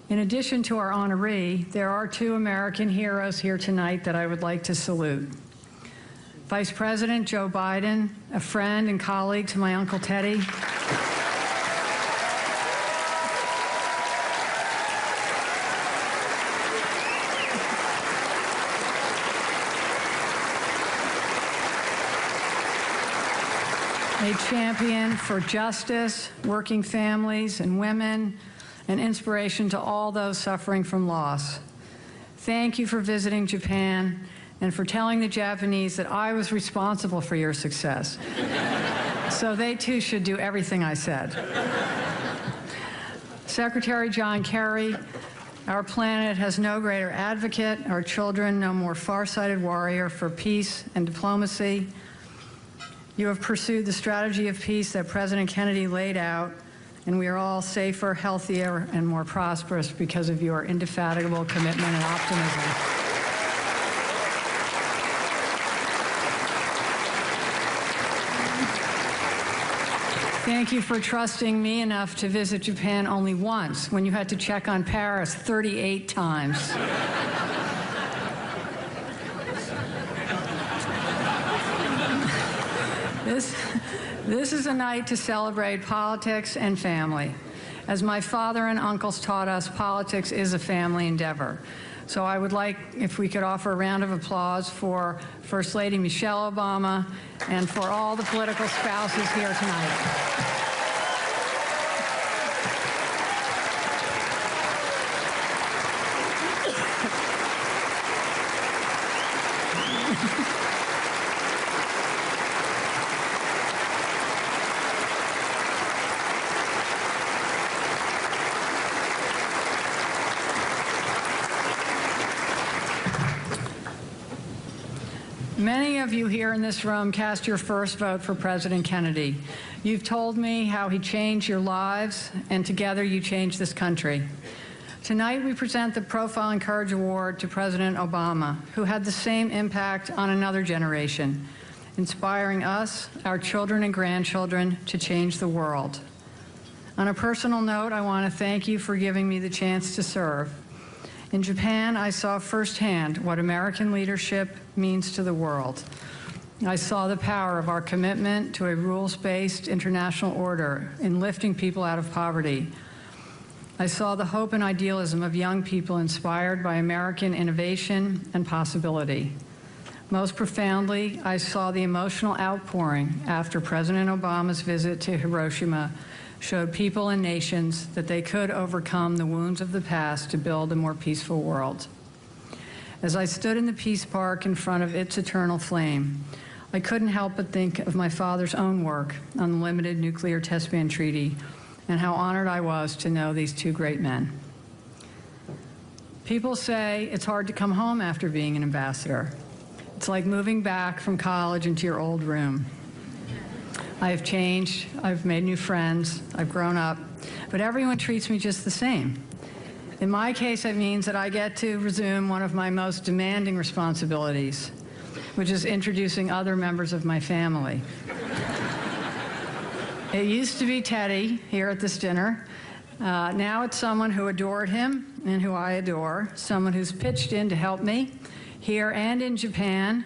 In addition to our honoree, there are two American heroes here tonight that I would like to salute. Vice President Joe Biden, a friend and colleague to my Uncle Teddy. A champion for justice, working families and women, an inspiration to all those suffering from loss. Thank you for visiting Japan and for telling the Japanese that I was responsible for your success. So they too should do everything I said. Secretary John Kerry, our planet has no greater advocate, our children no more far-sighted warrior for peace and diplomacy. You have pursued the strategy of peace that President Kennedy laid out, and we are all safer, healthier, and more prosperous because of your indefatigable commitment and optimism. Thank you for trusting me enough to visit Japan only once when you had to check on Paris 38 times. This is a night to celebrate politics and family. As my father and uncles taught us, politics is a family endeavor. So I would like if we could offer a round of applause for First Lady Michelle Obama and for all the political spouses here tonight. Many of you here in this room cast your first vote for President Kennedy. You've told me how he changed your lives, and together you changed this country. Tonight we present the Profile and Courage Award to President Obama, who had the same impact on another generation, inspiring us, our children and grandchildren, to change the world. On a personal note, I want to thank you for giving me the chance to serve. In Japan, I saw firsthand what American leadership means to the world. I saw the power of our commitment to a rules-based international order in lifting people out of poverty. I saw the hope and idealism of young people inspired by American innovation and possibility. Most profoundly, I saw the emotional outpouring after President Obama's visit to Hiroshima showed people and nations that they could overcome the wounds of the past to build a more peaceful world. As I stood in the Peace Park in front of its eternal flame, I couldn't help but think of my father's own work on the Limited Nuclear Test Ban Treaty and how honored I was to know these two great men. People say it's hard to come home after being an ambassador. It's like moving back from college into your old room. I have changed, I've made new friends, I've grown up, but everyone treats me just the same. In my case, it means that I get to resume one of my most demanding responsibilities, which is introducing other members of my family. It used to be Teddy here at this dinner. Now it's someone who adored him and who I adore, someone who's pitched in to help me here and in Japan,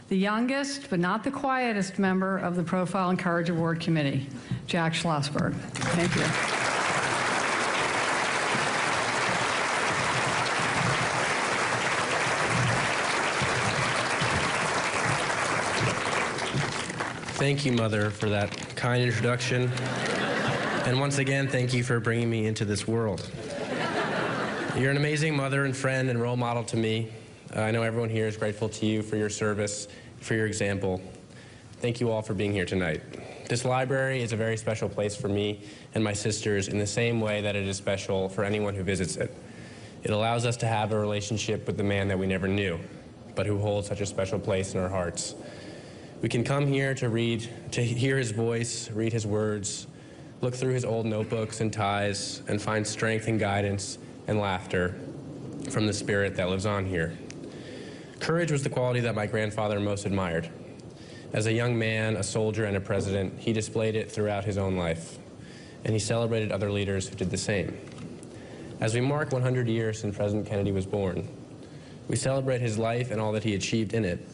the youngest but not the quietest member of the Profile and Courage Award Committee, Jack Schlossberg. Thank you. Thank you, Mother, for that kind introduction. And once again, thank you for bringing me into this world. You're an amazing mother and friend and role model to me. I know everyone here is grateful to you for your service, for your example. Thank you all for being here tonight. This library is a very special place for me and my sisters in the same way that it is special for anyone who visits it. It allows us to have a relationship with the man that we never knew, but who holds such a special place in our hearts. We can come here to read, to hear his voice, read his words, look through his old notebooks and ties, and find strength and guidance and laughter from the spirit that lives on here. Courage was the quality that my grandfather most admired. As a young man, a soldier, and a president, he displayed it throughout his own life, and he celebrated other leaders who did the same. As we mark 100 years since President Kennedy was born, we celebrate his life and all that he achieved in it,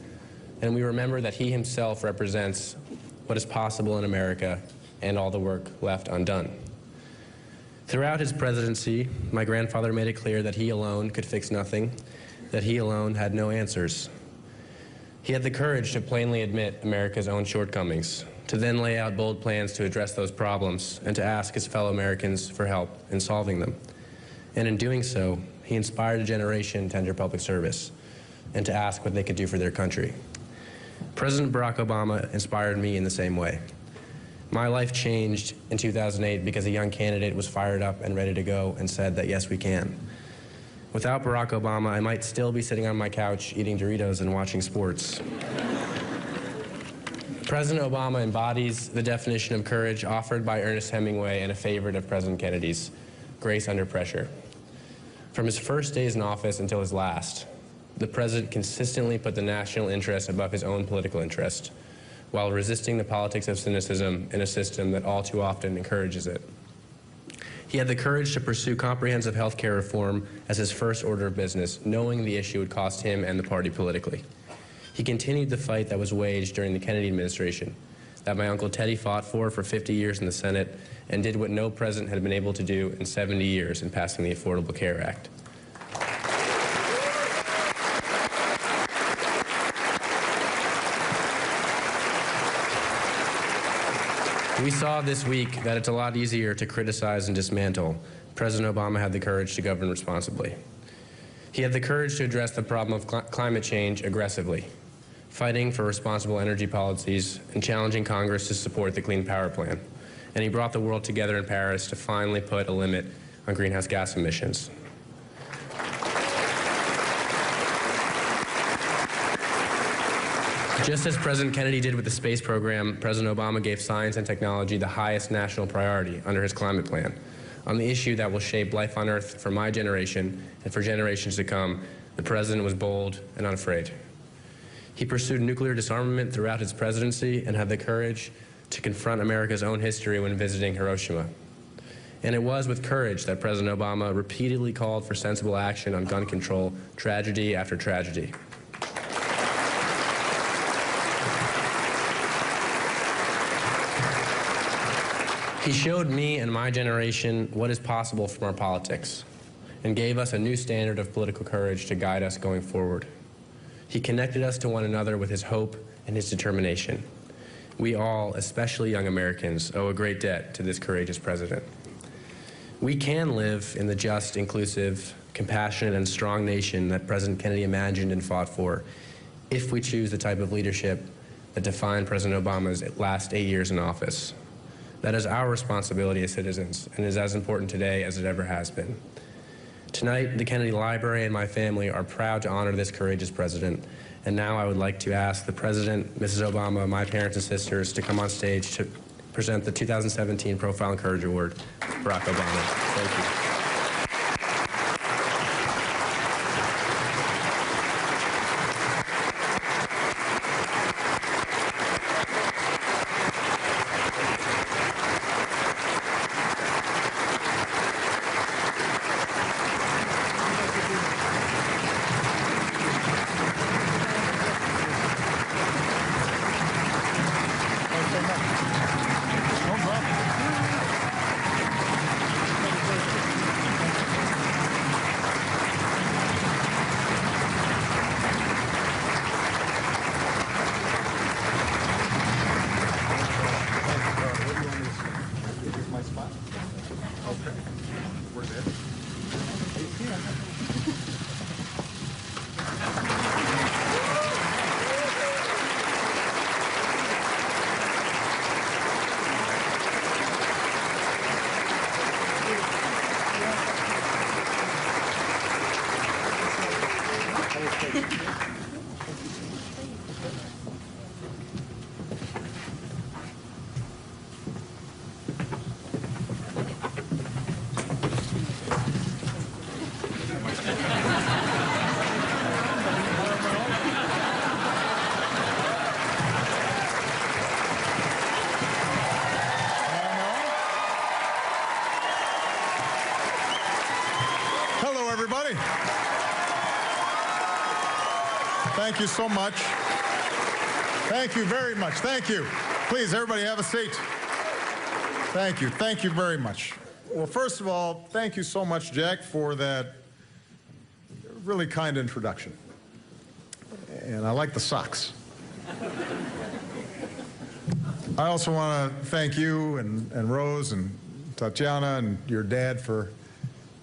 and we remember that he himself represents what is possible in America and all the work left undone. Throughout his presidency, my grandfather made it clear that he alone could fix nothing, that he alone had no answers. He had the courage to plainly admit America's own shortcomings, to then lay out bold plans to address those problems, and to ask his fellow Americans for help in solving them. And in doing so, he inspired a generation to enter public service and to ask what they could do for their country. President Barack Obama inspired me in the same way. My life changed in 2008 because a young candidate was fired up and ready to go and said that yes, we can. Without Barack Obama, I might still be sitting on my couch eating Doritos and watching sports. President Obama embodies the definition of courage offered by Ernest Hemingway and a favorite of President Kennedy's, grace under pressure. From his first days in office until his last, the president consistently put the national interest above his own political interest, while resisting the politics of cynicism in a system that all too often encourages it. He had the courage to pursue comprehensive health care reform as his first order of business, knowing the issue would cost him and the party politically. He continued the fight that was waged during the Kennedy administration, that my Uncle Teddy fought for 50 years in the Senate, and did what no president had been able to do in 70 years in passing the Affordable Care Act. We saw this week that it's a lot easier to criticize and dismantle. President Obama had the courage to govern responsibly. He had the courage to address the problem of climate change aggressively, fighting for responsible energy policies and challenging Congress to support the Clean Power Plan. And he brought the world together in Paris to finally put a limit on greenhouse gas emissions. Just as President Kennedy did with the space program, President Obama gave science and technology the highest national priority under his climate plan. On the issue that will shape life on Earth for my generation and for generations to come, the president was bold and unafraid. He pursued nuclear disarmament throughout his presidency and had the courage to confront America's own history when visiting Hiroshima. And it was with courage that President Obama repeatedly called for sensible action on gun control, tragedy after tragedy. He showed me and my generation what is possible from our politics and gave us a new standard of political courage to guide us going forward. He connected us to one another with his hope and his determination. We all, especially young Americans, owe a great debt to this courageous president. We can live in the just, inclusive, compassionate, and strong nation that President Kennedy imagined and fought for if we choose the type of leadership that defined President Obama's last 8 years in office. That is our responsibility as citizens and is as important today as it ever has been. Tonight, the Kennedy Library and my family are proud to honor this courageous president. And now I would like to ask the President, Mrs. Obama, my parents and sisters to come on stage to present the 2017 Profile and Courage Award to Barack Obama. Thank you. Everybody. Thank you so much. Thank you very much. Thank you. Please, everybody have a seat. Thank you. Thank you very much. Well, first of all, thank you so much, Jack, for that really kind introduction. And I like the socks. I also want to thank you and Rose and Tatiana and your dad for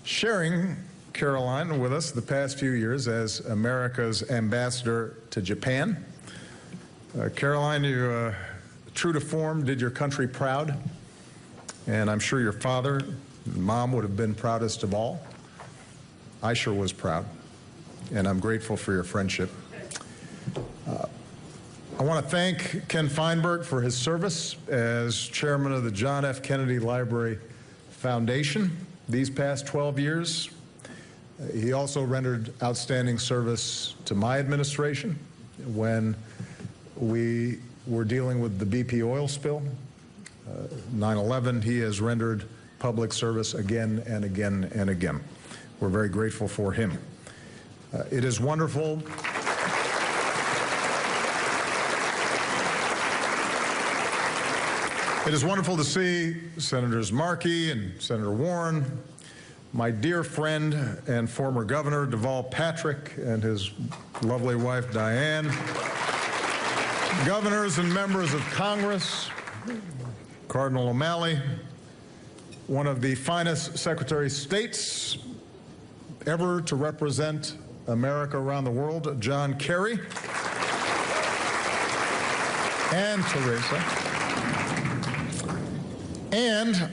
sharing Caroline with us the past few years as America's ambassador to Japan. Caroline, you, true to form, did your country proud, and I'm sure your father and mom would have been proudest of all. I sure was proud, and I'm grateful for your friendship. I want to thank Ken Feinberg for his service as chairman of the John F. Kennedy Library Foundation these past 12 years. He also rendered outstanding service to my administration when we were dealing with the BP oil spill. 9/11, he has rendered public service again and again and again. We're very grateful for him. It is wonderful. It is wonderful to see Senators Markey and Senator Warren, my dear friend and former Governor Deval Patrick and his lovely wife Diane, governors and members of Congress, Cardinal O'Malley, one of the finest Secretary of States ever to represent America around the world, John Kerry, and Teresa, and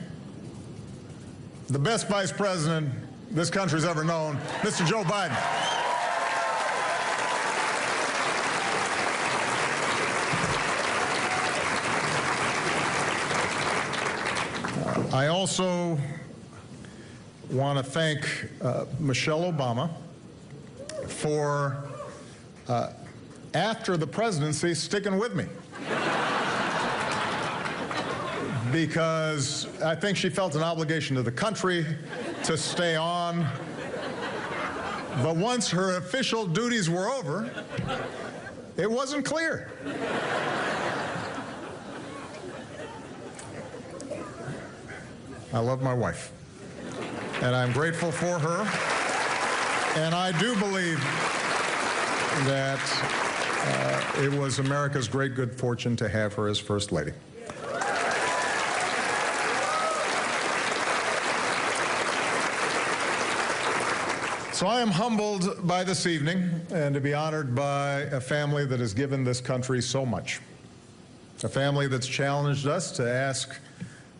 the best vice president this country's ever known, Mr. Joe Biden. I also want to thank Michelle Obama for, after the presidency, sticking with me. Because I think she felt an obligation to the country to stay on. But once her official duties were over, it wasn't clear. I love my wife, and I'm grateful for her, and I do believe that it was America's great good fortune to have her as First Lady. So I am humbled by this evening and to be honored by a family that has given this country so much. A family that's challenged us to ask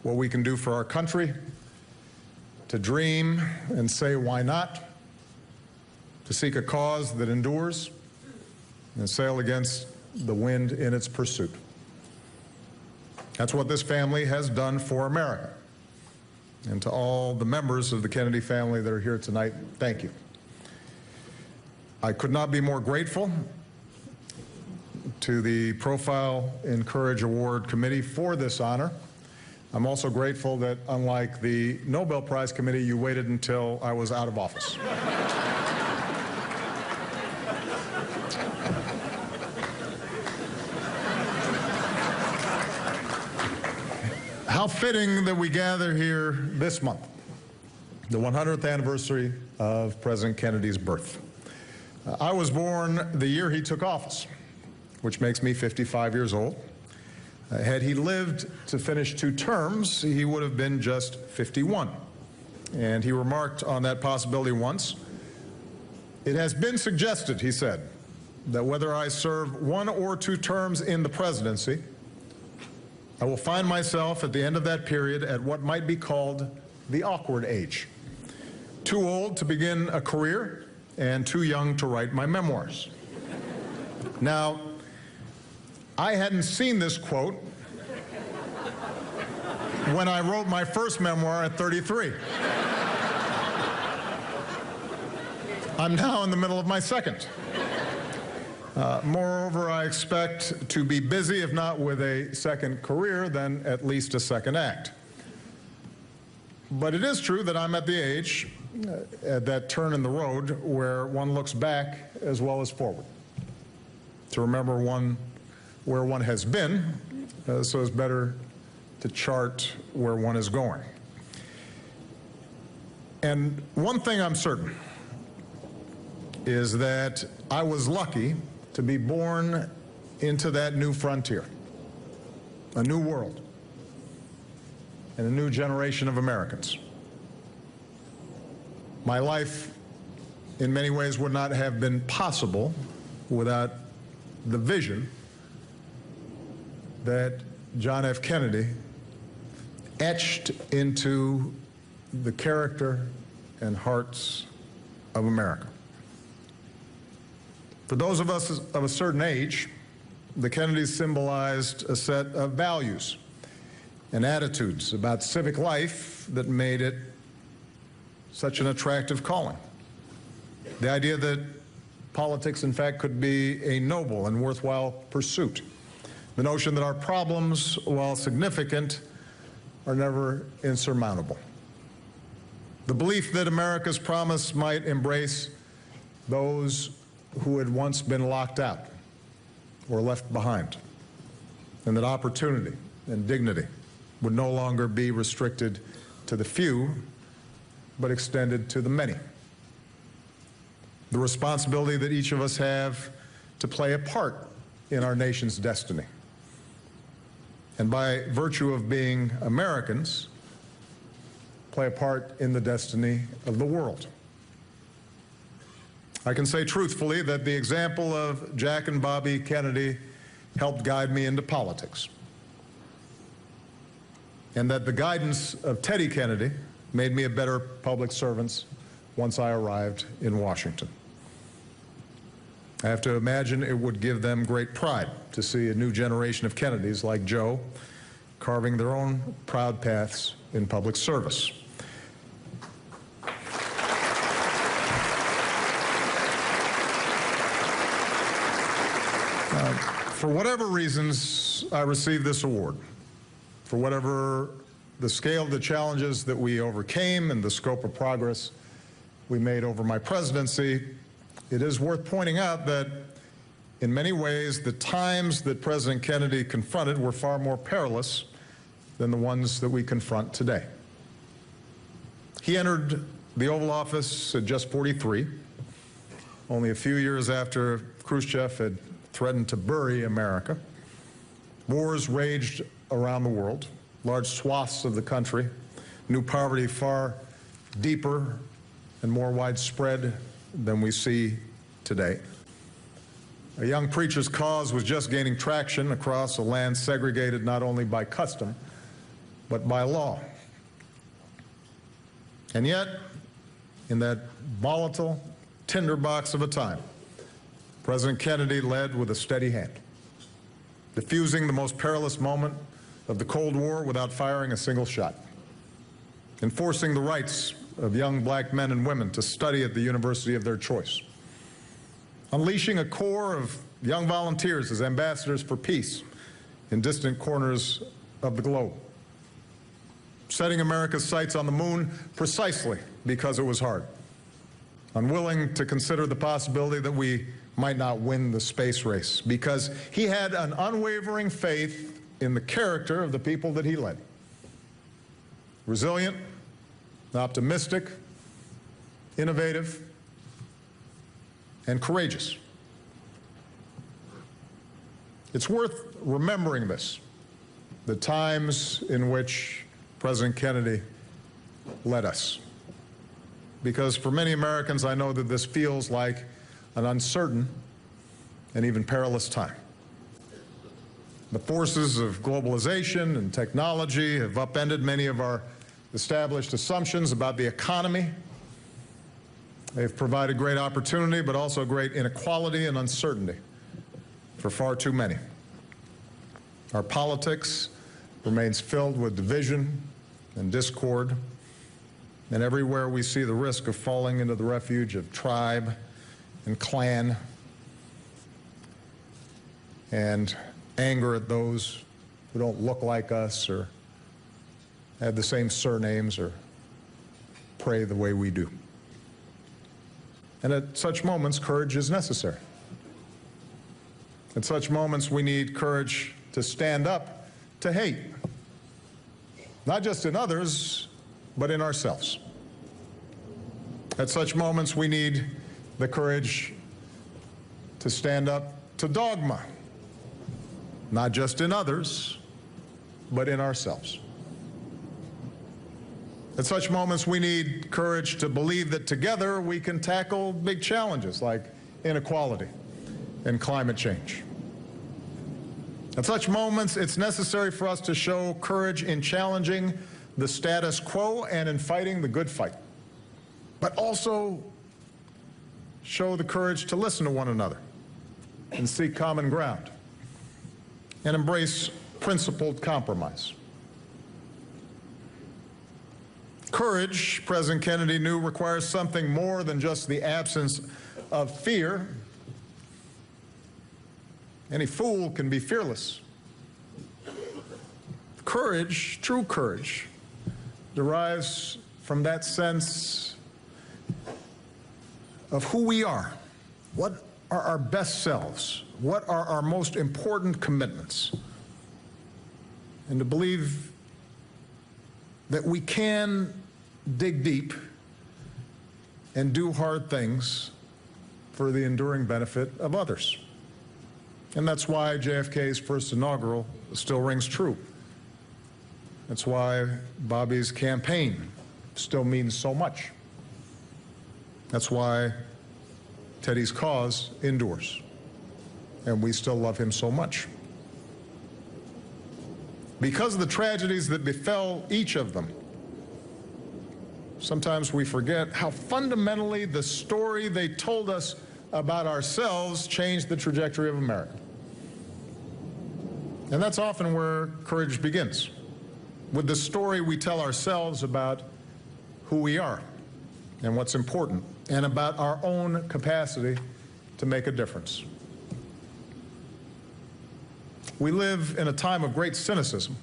what we can do for our country, to dream and say why not, to seek a cause that endures and sail against the wind in its pursuit. That's what this family has done for America. And to all the members of the Kennedy family that are here tonight, thank you. I could not be more grateful to the Profile in Courage Award Committee for this honor. I'm also grateful that, unlike the Nobel Prize Committee, you waited until I was out of office. How fitting that we gather here this month, the 100th anniversary of President Kennedy's birth. I was born the year he took office, which makes me 55 years old. Had he lived to finish 2 terms, he would have been just 51. And he remarked on that possibility once, "It has been suggested," he said, "that whether I serve 1 or 2 terms in the presidency, I will find myself at the end of that period at what might be called the awkward age. Too old to begin a career and too young to write my memoirs." Now, I hadn't seen this quote when I wrote my first memoir at 33. I'm now in the middle of my second. Moreover, I expect to be busy, if not with a second career, then at least a second act. But it is true that I'm at the age, at that turn in the road, where one looks back as well as forward, to remember where one has been, so it's better to chart where one is going. And one thing I'm certain is that I was lucky to be born into that new frontier, a new world, and a new generation of Americans. My life, in many ways, would not have been possible without the vision that John F. Kennedy etched into the character and hearts of America. For those of us of a certain age, the Kennedys symbolized a set of values and attitudes about civic life that made it such an attractive calling. The idea that politics, in fact, could be a noble and worthwhile pursuit. The notion that our problems, while significant, are never insurmountable. The belief that America's promise might embrace those who had once been locked out or left behind, and that opportunity and dignity would no longer be restricted to the few, but extended to the many. The responsibility that each of us have to play a part in our nation's destiny. And by virtue of being Americans, play a part in the destiny of the world. I can say truthfully that the example of Jack and Bobby Kennedy helped guide me into politics, and that the guidance of Teddy Kennedy made me a better public servant once I arrived in Washington. I have to imagine it would give them great pride to see a new generation of Kennedys like Joe carving their own proud paths in public service. For whatever reasons I received this award, for whatever the scale of the challenges that we overcame and the scope of progress we made over my presidency, it is worth pointing out that in many ways the times that President Kennedy confronted were far more perilous than the ones that we confront today. He entered the Oval Office at just 43, only a few years after Khrushchev had threatened to bury America. Wars raged around the world. Large swaths of the country knew poverty far deeper and more widespread than we see today. A young preacher's cause was just gaining traction across a land segregated not only by custom, but by law. And yet, in that volatile tinderbox of a time, President Kennedy led with a steady hand, diffusing the most perilous moment of the Cold War without firing a single shot, enforcing the rights of young black men and women to study at the university of their choice, unleashing a corps of young volunteers as ambassadors for peace in distant corners of the globe, setting America's sights on the moon precisely because it was hard, unwilling to consider the possibility that we might not win the space race, because he had an unwavering faith in the character of the people that he led. Resilient, optimistic, innovative, and courageous. It's worth remembering this, the times in which President Kennedy led us. Because for many Americans, I know that this feels like an uncertain and even perilous time. The forces of globalization and technology have upended many of our established assumptions about the economy. They've provided great opportunity, but also great inequality and uncertainty for far too many. Our politics remains filled with division and discord, and everywhere we see the risk of falling into the refuge of tribe and clan and anger at those who don't look like us or have the same surnames or pray the way we do. And at such moments, courage is necessary. At such moments, we need courage to stand up to hate, not just in others, but in ourselves. At such moments, we need the courage to stand up to dogma, not just in others, but in ourselves. At such moments, we need courage to believe that together we can tackle big challenges like inequality and climate change. At such moments, it's necessary for us to show courage in challenging the status quo and in fighting the good fight, but also show the courage to listen to one another and seek common ground and embrace principled compromise. Courage, President Kennedy knew, requires something more than just the absence of fear. Any fool can be fearless. Courage, true courage, derives from that sense of who we are. What are our best selves? What are our most important commitments? And to believe that we can dig deep and do hard things for the enduring benefit of others. And that's why JFK's first inaugural still rings true. That's why Bobby's campaign still means so much. That's why Teddy's cause endures, and we still love him so much. Because of the tragedies that befell each of them, sometimes we forget how fundamentally the story they told us about ourselves changed the trajectory of America. And that's often where courage begins, with the story we tell ourselves about who we are and what's important, and about our own capacity to make a difference. We live in a time of great cynicism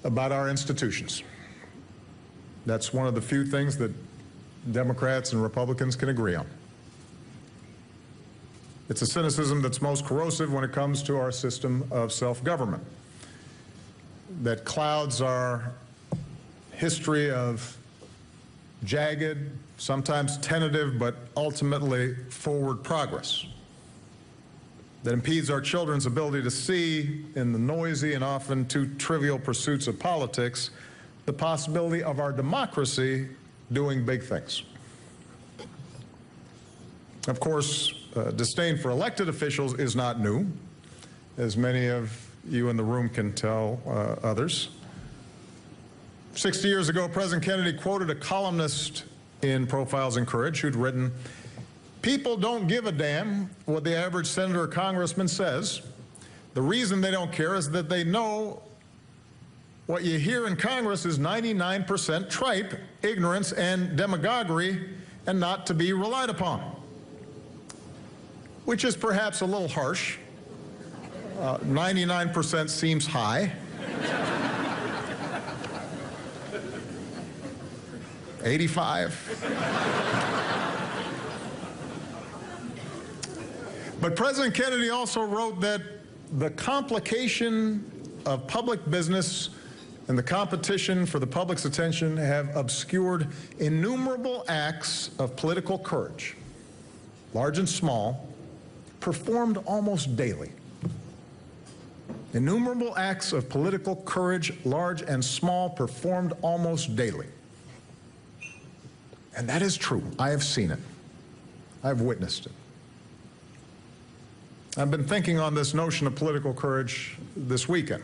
about our institutions. That's one of the few things that Democrats and Republicans can agree on. It's a cynicism that's most corrosive when it comes to our system of self-government, that clouds our history of jagged, sometimes tentative, but ultimately forward progress that impedes our children's ability to see in the noisy and often too trivial pursuits of politics the possibility of our democracy doing big things. Of course, disdain for elected officials is not new, as many of you in the room can tell others. 60 years ago, President Kennedy quoted a columnist in Profiles in Courage who'd written, "People don't give a damn what the average senator or congressman says. The reason they don't care is that they know what you hear in Congress is 99% tripe, ignorance, and demagoguery, and not to be relied upon." Which is perhaps a little harsh. 99% seems high. 85. But President Kennedy also wrote that the complication of public business and the competition for the public's attention have obscured innumerable acts of political courage, large and small, performed almost daily. Innumerable acts of political courage, large and small, performed almost daily. And that is true. I have seen it. I've witnessed it. I've been thinking on this notion of political courage this weekend,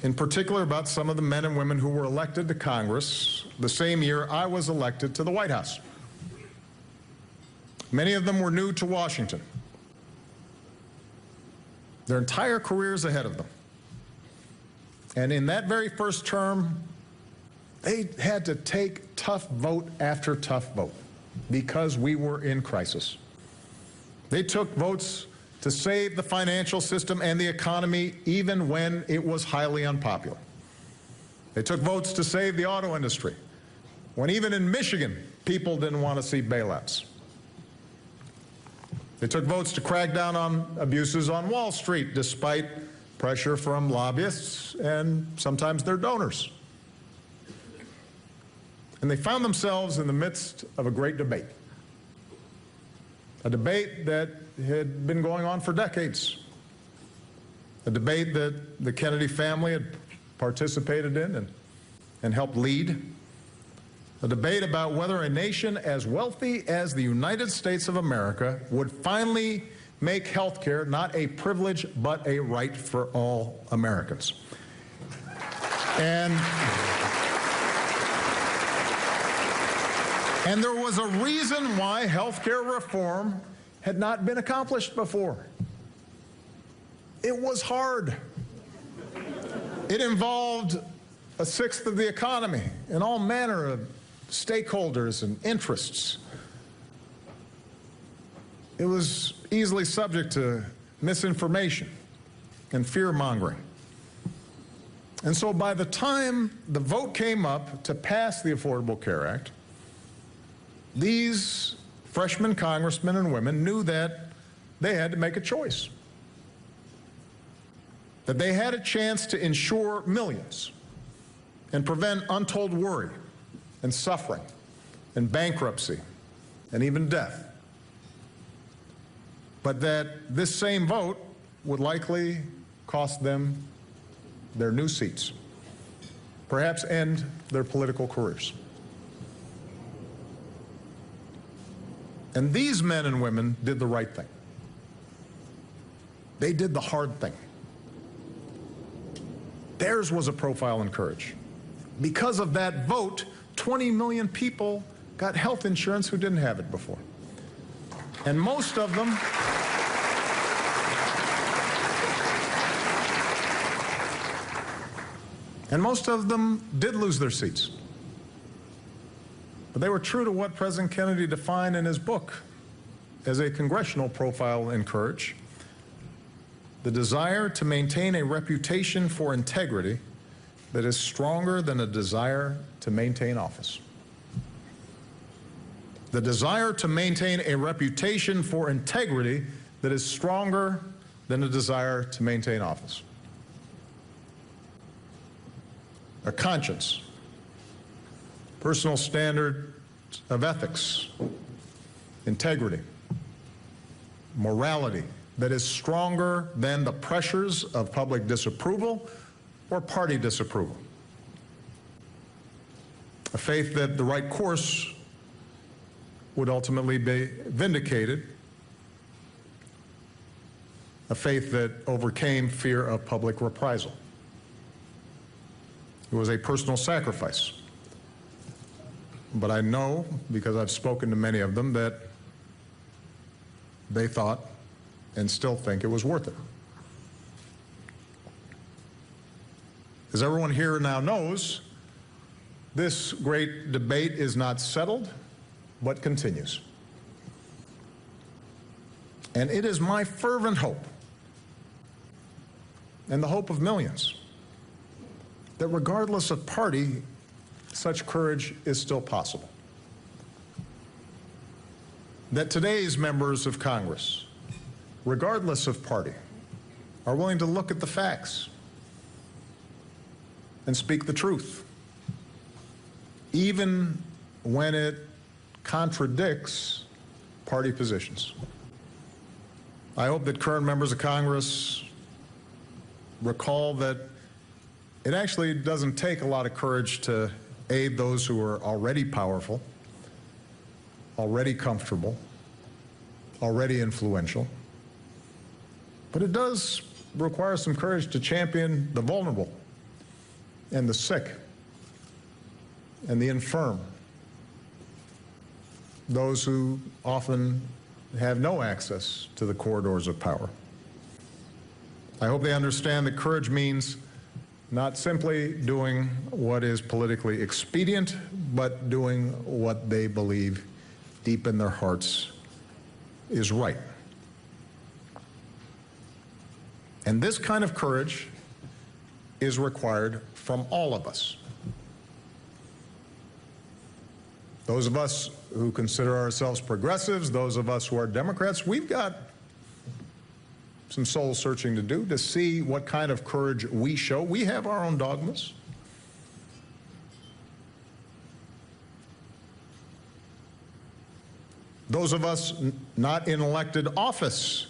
in particular about some of the men and women who were elected to Congress the same year I was elected to the White House. Many of them were new to Washington. Their entire careers ahead of them. And in that very first term, they had to take tough vote after tough vote because we were in crisis. They took votes to save the financial system and the economy even when it was highly unpopular. They took votes to save the auto industry when even in Michigan people didn't want to see bailouts. They took votes to crack down on abuses on Wall Street despite pressure from lobbyists and sometimes their donors. And they found themselves in the midst of a great debate. A debate that had been going on for decades. A debate that the Kennedy family had participated in and helped lead. A debate about whether a nation as wealthy as the United States of America would finally make health care not a privilege but a right for all Americans. And there was a reason why health care reform had not been accomplished before. It was hard. It involved a sixth of the economy and all manner of stakeholders and interests. It was easily subject to misinformation and fear-mongering. And so by the time the vote came up to pass the Affordable Care Act, these freshman congressmen and women knew that they had to make a choice. That they had a chance to insure millions and prevent untold worry and suffering and bankruptcy and even death. But that this same vote would likely cost them their new seats, perhaps end their political careers. And these men and women did the right thing. They did the hard thing. Theirs was a profile in courage. Because of that vote, 20 million people got health insurance who didn't have it before. And most of them did lose their seats. But they were true to what President Kennedy defined in his book as a congressional profile in courage: the desire to maintain a reputation for integrity that is stronger than a desire to maintain office. The desire to maintain a reputation for integrity that is stronger than a desire to maintain office. A conscience personal standard of ethics, integrity, morality that is stronger than the pressures of public disapproval or party disapproval. A faith that the right course would ultimately be vindicated. A faith that overcame fear of public reprisal. It was a personal sacrifice. But I know, because I've spoken to many of them, that they thought and still think it was worth it. As everyone here now knows, this great debate is not settled, but continues. And it is my fervent hope, and the hope of millions, that regardless of party, such courage is still possible. That today's members of Congress, regardless of party, are willing to look at the facts and speak the truth, even when it contradicts party positions. I hope that current members of Congress recall that it actually doesn't take a lot of courage to aid those who are already powerful, already comfortable, already influential. But it does require some courage to champion the vulnerable and the sick and the infirm, those who often have no access to the corridors of power. I hope they understand that courage means not simply doing what is politically expedient, but doing what they believe deep in their hearts is right. And this kind of courage is required from all of us. Those of us who consider ourselves progressives, those of us who are Democrats, we've got some soul searching to do to see what kind of courage we show. We have our own dogmas. Those of us not in elected office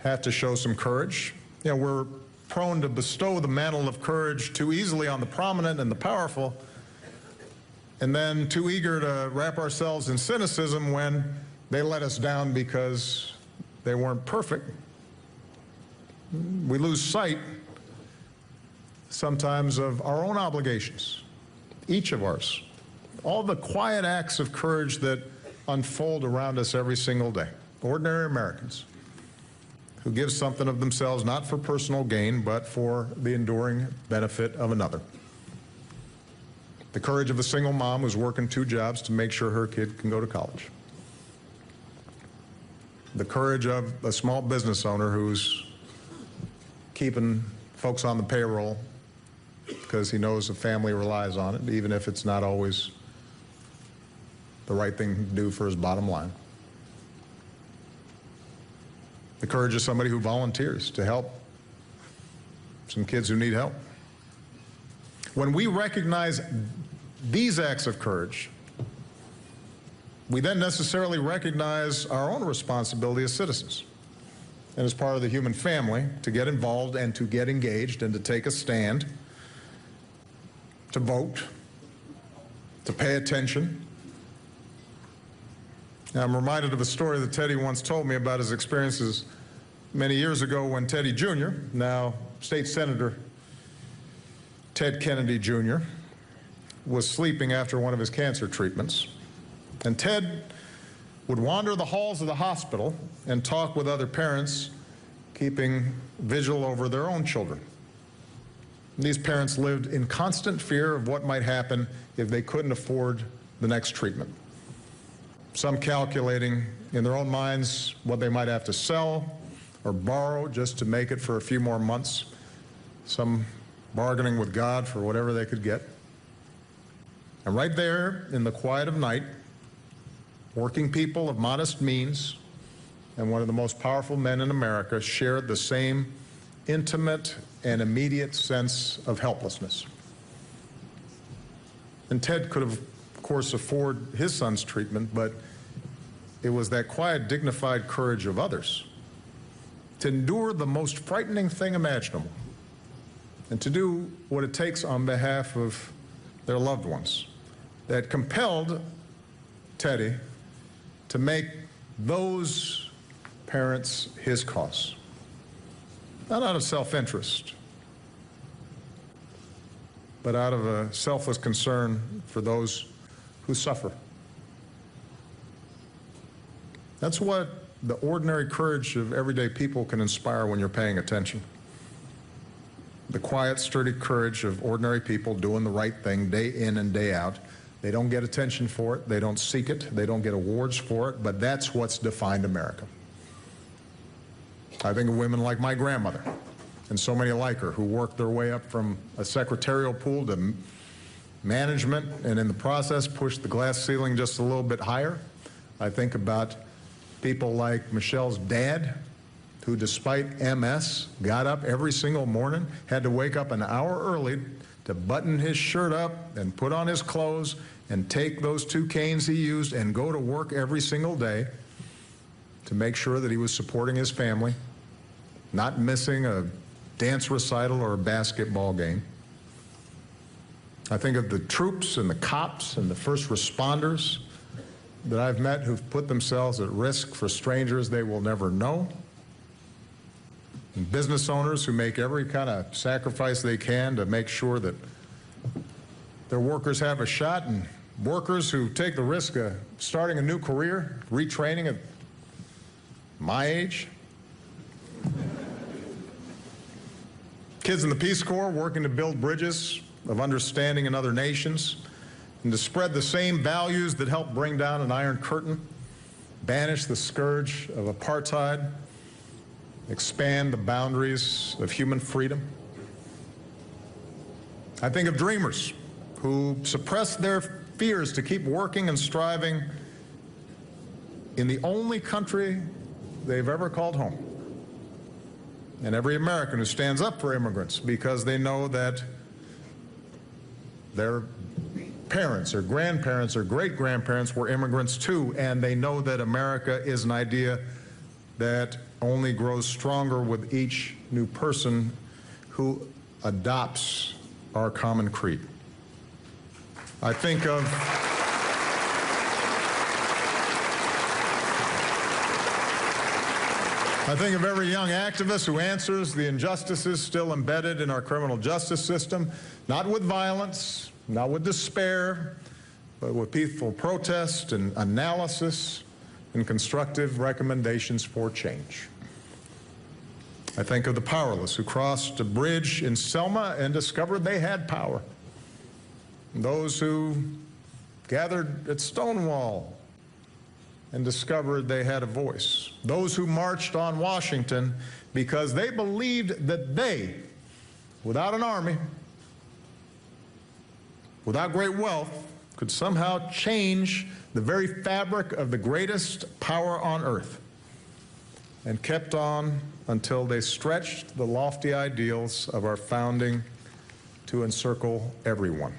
have to show some courage. You know, we're prone to bestow the mantle of courage too easily on the prominent and the powerful, and then too eager to wrap ourselves in cynicism when they let us down because they weren't perfect. We lose sight sometimes of our own obligations, each of ours, all the quiet acts of courage that unfold around us every single day. Ordinary Americans who give something of themselves not for personal gain, but for the enduring benefit of another. The courage of a single mom who's working 2 jobs to make sure her kid can go to college. The courage of a small business owner who's keeping folks on the payroll because he knows the family relies on it, even if it's not always the right thing to do for his bottom line. The courage of somebody who volunteers to help some kids who need help. When we recognize these acts of courage, we then necessarily recognize our own responsibility as citizens and as part of the human family to get involved and to get engaged and to take a stand, to vote, to pay attention. Now, I'm reminded of a story that Teddy once told me about his experiences many years ago when Teddy Jr., now State Senator Ted Kennedy Jr., was sleeping after one of his cancer treatments. And Ted would wander the halls of the hospital and talk with other parents, keeping vigil over their own children. And these parents lived in constant fear of what might happen if they couldn't afford the next treatment. Some calculating in their own minds what they might have to sell or borrow just to make it for a few more months. Some bargaining with God for whatever they could get. And right there in the quiet of night, working people of modest means and one of the most powerful men in America shared the same intimate and immediate sense of helplessness. And Ted could have, of course, afford his son's treatment, but it was that quiet, dignified courage of others to endure the most frightening thing imaginable and to do what it takes on behalf of their loved ones that compelled Teddy to make those parents his cause. Not out of self-interest, but out of a selfless concern for those who suffer. That's what the ordinary courage of everyday people can inspire when you're paying attention. The quiet, sturdy courage of ordinary people doing the right thing day in and day out. They don't get attention for it, they don't seek it, they don't get awards for it, but that's what's defined America. I think of women like my grandmother and so many like her who worked their way up from a secretarial pool to management and in the process pushed the glass ceiling just a little bit higher. I think about people like Michelle's dad, who despite MS, got up every single morning, had to wake up an hour early to button his shirt up and put on his clothes and take those 2 canes he used and go to work every single day to make sure that he was supporting his family, not missing a dance recital or a basketball game. I think of the troops and the cops and the first responders that I've met who've put themselves at risk for strangers they will never know. And business owners who make every kind of sacrifice they can to make sure that their workers have a shot, and workers who take the risk of starting a new career, retraining at my age. Kids in the Peace Corps working to build bridges of understanding in other nations and to spread the same values that helped bring down an Iron Curtain, banish the scourge of apartheid, expand the boundaries of human freedom. I think of dreamers who suppress their fears to keep working and striving in the only country they've ever called home. And every American who stands up for immigrants because they know that their parents or grandparents or great-grandparents were immigrants too, and they know that America is an idea that only grows stronger with each new person who adopts our common creed. I think of every young activist who answers the injustices still embedded in our criminal justice system, not with violence, not with despair, but with peaceful protest and analysis and constructive recommendations for change. I think of the powerless who crossed a bridge in Selma and discovered they had power. And those who gathered at Stonewall and discovered they had a voice. Those who marched on Washington because they believed that they, without an army, without great wealth, could somehow change the very fabric of the greatest power on earth, and kept on until they stretched the lofty ideals of our founding to encircle everyone.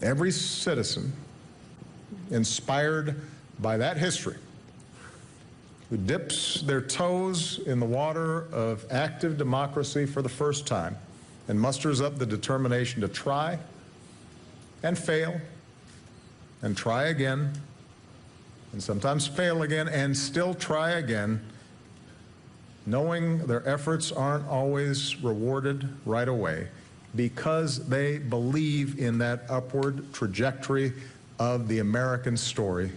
Every citizen inspired by that history, who dips their toes in the water of active democracy for the first time and musters up the determination to try and fail and try again and sometimes fail again and still try again, knowing their efforts aren't always rewarded right away because they believe in that upward trajectory of the American story,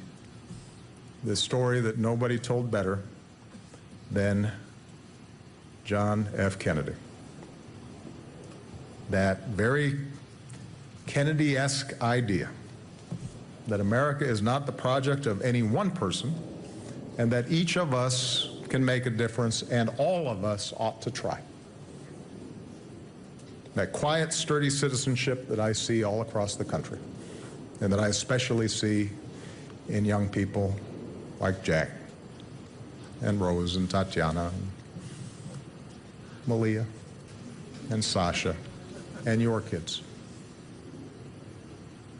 the story that nobody told better than John F. Kennedy. That very Kennedy-esque idea that America is not the project of any one person and that each of us can make a difference and all of us ought to try. That quiet, sturdy citizenship that I see all across the country and that I especially see in young people like Jack and Rose and Tatiana and Malia and Sasha and your kids.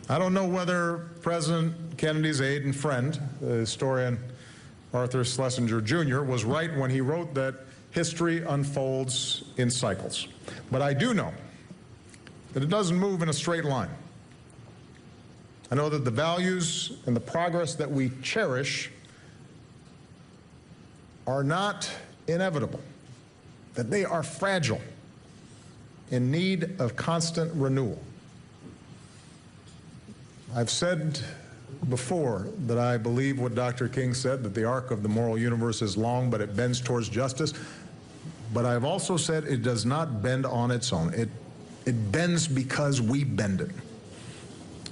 I don't know whether President Kennedy's aide and friend, the historian Arthur Schlesinger Jr., was right when he wrote that history unfolds in cycles. But I do know that it doesn't move in a straight line. I know that the values and the progress that we cherish are not inevitable, that they are fragile, in need of constant renewal. I've said before that I believe what Dr. King said, that the arc of the moral universe is long, but it bends towards justice. But I've also said it does not bend on its own. It bends because we bend it.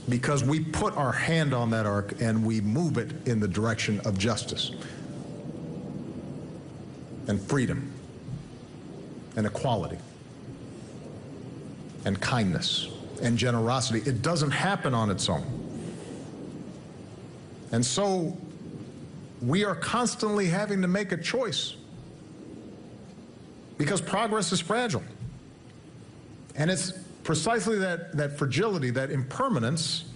Because we put our hand on that arc and we move it in the direction of justice and freedom and equality and kindness and generosity. It doesn't happen on its own. And so we are constantly having to make a choice because progress is fragile. And it's precisely that fragility, that impermanence,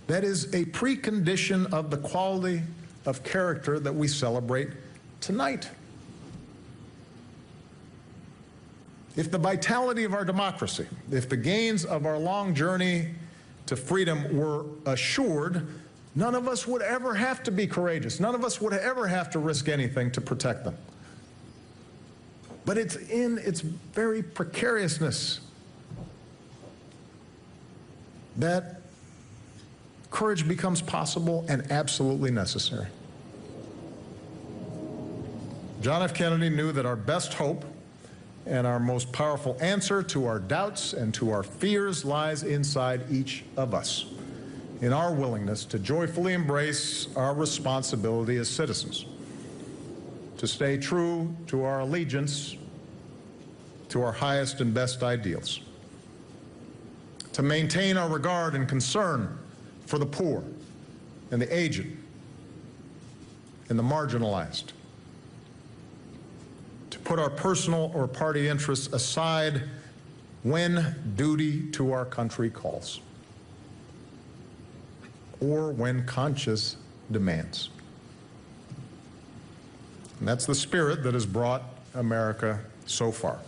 that is a precondition of the quality of character that we celebrate tonight. If the vitality of our democracy, if the gains of our long journey to freedom were assured, none of us would ever have to be courageous. None of us would ever have to risk anything to protect them. But it's in its very precariousness that courage becomes possible and absolutely necessary. John F. Kennedy knew that our best hope and our most powerful answer to our doubts and to our fears lies inside each of us, in our willingness to joyfully embrace our responsibility as citizens, to stay true to our allegiance to our highest and best ideals, to maintain our regard and concern for the poor and the aged and the marginalized, to put our personal or party interests aside when duty to our country calls, or when conscience demands. And that's the spirit that has brought America so far.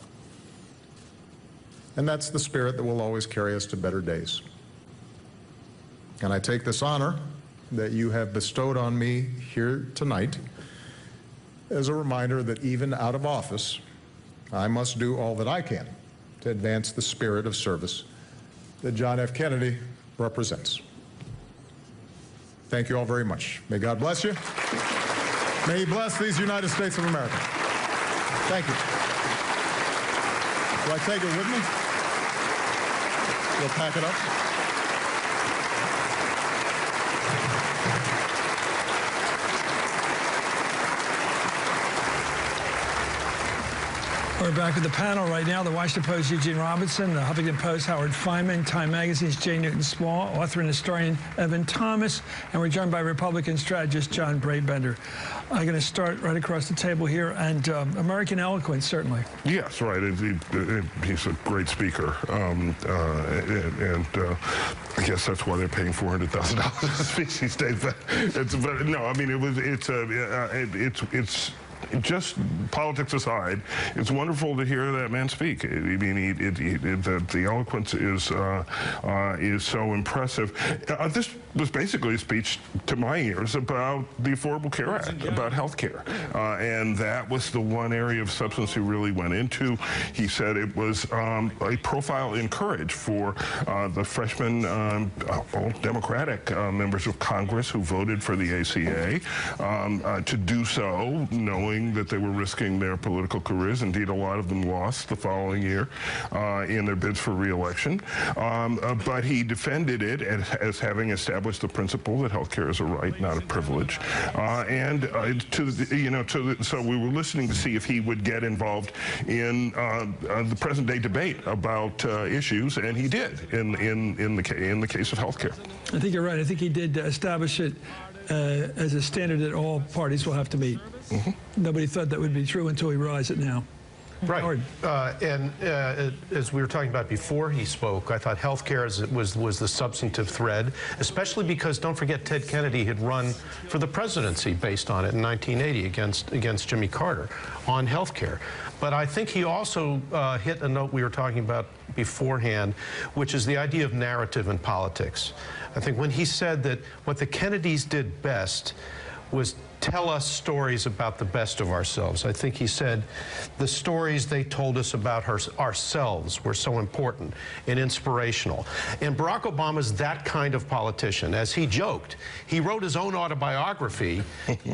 And that's the spirit that will always carry us to better days. And I take this honor that you have bestowed on me here tonight as a reminder that even out of office, I must do all that I can to advance the spirit of service that John F. Kennedy represents. Thank you all very much. May God bless you. May He bless these United States of America. Thank you. Will I take it with me? We'll pack it up. We're back with the panel right now. The Washington Post, Eugene Robinson. The Huffington Post, Howard Feynman. Time Magazine's J. Newton Small. Author and historian, Evan Thomas. And we're joined by Republican strategist, John Brabender. I'm going to start right across the table here. And American eloquence, certainly. Yes, right. He's a great speaker. I guess that's why they're paying $400,000 to speak these days. But no, I mean, it's just politics aside, it's wonderful to hear that man speak. I mean, the eloquence is so impressive. This was basically a speech to my ears about the Affordable Care Act, about health care. And that was the one area of substance he really went into. He said it was a profile in courage for the freshman Democratic members of Congress who voted for the ACA to do so, knowing that they were risking their political careers. Indeed, a lot of them lost the following year in their bids for re-election. But he defended it as having established the principle that health care is a right, not a privilege. So we were listening to see if he would get involved in the present-day debate about issues, and he did in the case of health care. I think you're right. I think he did establish it as a standard that all parties will have to meet. Mm-hmm. Nobody thought that would be true until we realize it now. Right. As we were talking about before he spoke, I thought health care was the substantive thread, especially because, don't forget, Ted Kennedy had run for the presidency based on it in 1980 against Jimmy Carter on health care. But I think he also hit a note we were talking about beforehand, which is the idea of narrative in politics. I think when he said that what the Kennedys did best was tell us stories about the best of ourselves. I think he said the stories they told us about ourselves were so important and inspirational. And Barack Obama's that kind of politician. As he joked, he wrote his own autobiography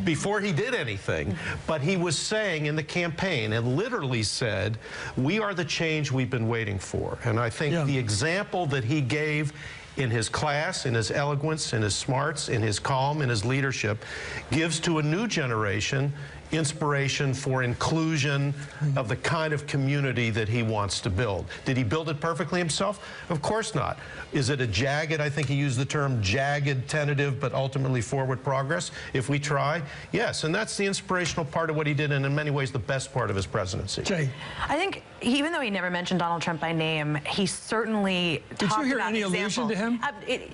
before he did anything, but he was saying in the campaign and literally said, we are the change we've been waiting for. And I think the example that he gave in his class, in his eloquence, in his smarts, in his calm, in his leadership, gives to a new generation inspiration for inclusion of the kind of community that he wants to build. Did he build it perfectly himself? Of course not. Is it a jagged, I think he used the term jagged, tentative, but ultimately forward progress? If we try, yes. And that's the inspirational part of what he did, and in many ways the best part of his presidency. Jay. I think even though he never mentioned Donald Trump by name, he certainly talked about Did you hear any allusion to him?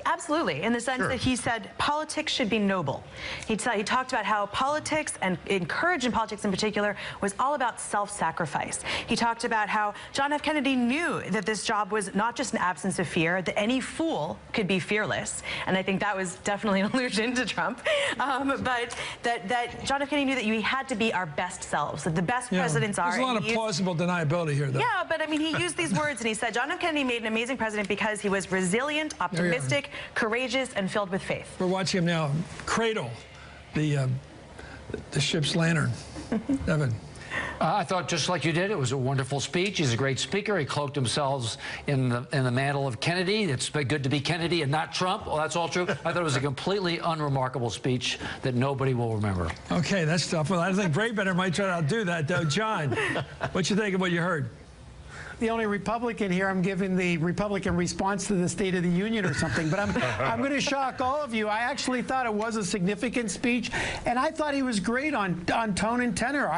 Absolutely, in the sense that he said politics should be noble. He talked about how politics, and courage in politics in particular, was all about self-sacrifice. He talked about how John F. Kennedy knew that this job was not just an absence of fear, that any fool could be fearless. And I think that was definitely an allusion to Trump. But that John F. Kennedy knew that we had to be our best selves, that the best presidents are. There's a lot of plausible deniability here, though. Yeah, but I mean, he used these words, and he said John F. Kennedy made an amazing president because he was resilient, optimistic, courageous, and filled with faith. We're watching him now cradle the ship's lantern. Evan. I thought, just like you did, it was a wonderful speech. He's a great speaker. He cloaked himself in the mantle of Kennedy. It's good to be Kennedy and not Trump. Well, that's all true. I thought it was a completely unremarkable speech that nobody will remember. Okay, that's tough. Well, I think Braybetter might try to outdo that, though. John, what you think of what you heard? The only Republican here, I'm giving the Republican response to the State of the Union or something, but I'm going to shock all of you. I actually thought it was a significant speech, and I thought he was great on tone and tenor.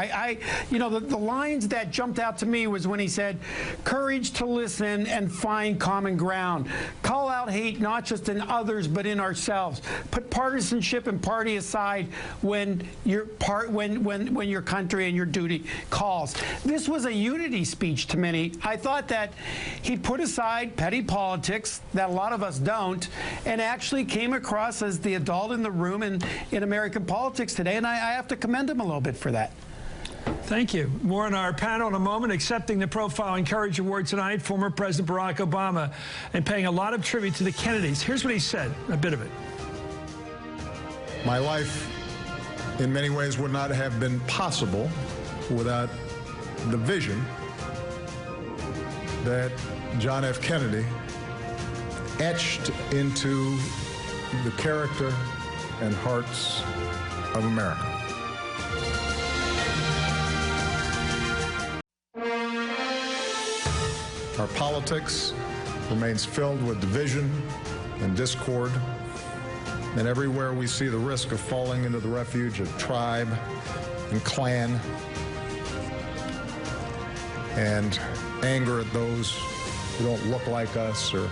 You know, the lines that jumped out to me was when he said, courage to listen and find common ground. Call out hate not just in others, but in ourselves. Put partisanship and party aside when your country and your duty calls. This was a unity speech to many. I thought that he put aside petty politics that a lot of us don't, and actually came across as the adult in the room in American politics today, and I have to commend him a little bit for that. Thank you. More on our panel in a moment. Accepting the Profile and Courage Award tonight, former President Barack Obama, and paying a lot of tribute to the Kennedys. Here's what he said, a bit of it. My life, in many ways, would not have been possible without the vision that John F. Kennedy etched into the character and hearts of America. Our politics remains filled with division and discord, and everywhere we see the risk of falling into the refuge of tribe and clan and anger at those who don't look like us or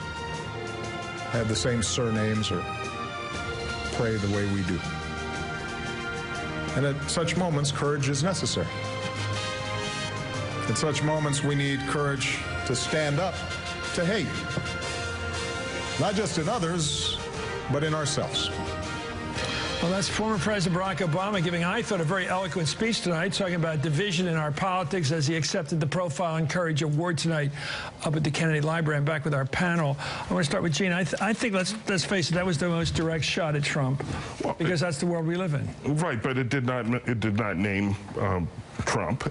have the same surnames or pray the way we do. And at such moments, courage is necessary. At such moments, we need courage to stand up to hate, not just in others, but in ourselves. Well, that's former President Barack Obama giving, I thought, a very eloquent speech tonight, talking about division in our politics as he accepted the Profile and Courage Award tonight up at the Kennedy Library. I'm back with our panel. I want to start with Gene. I think, let's face it, that was the most direct shot at Trump, because that's the world we live in. Right, but it did not name Trump.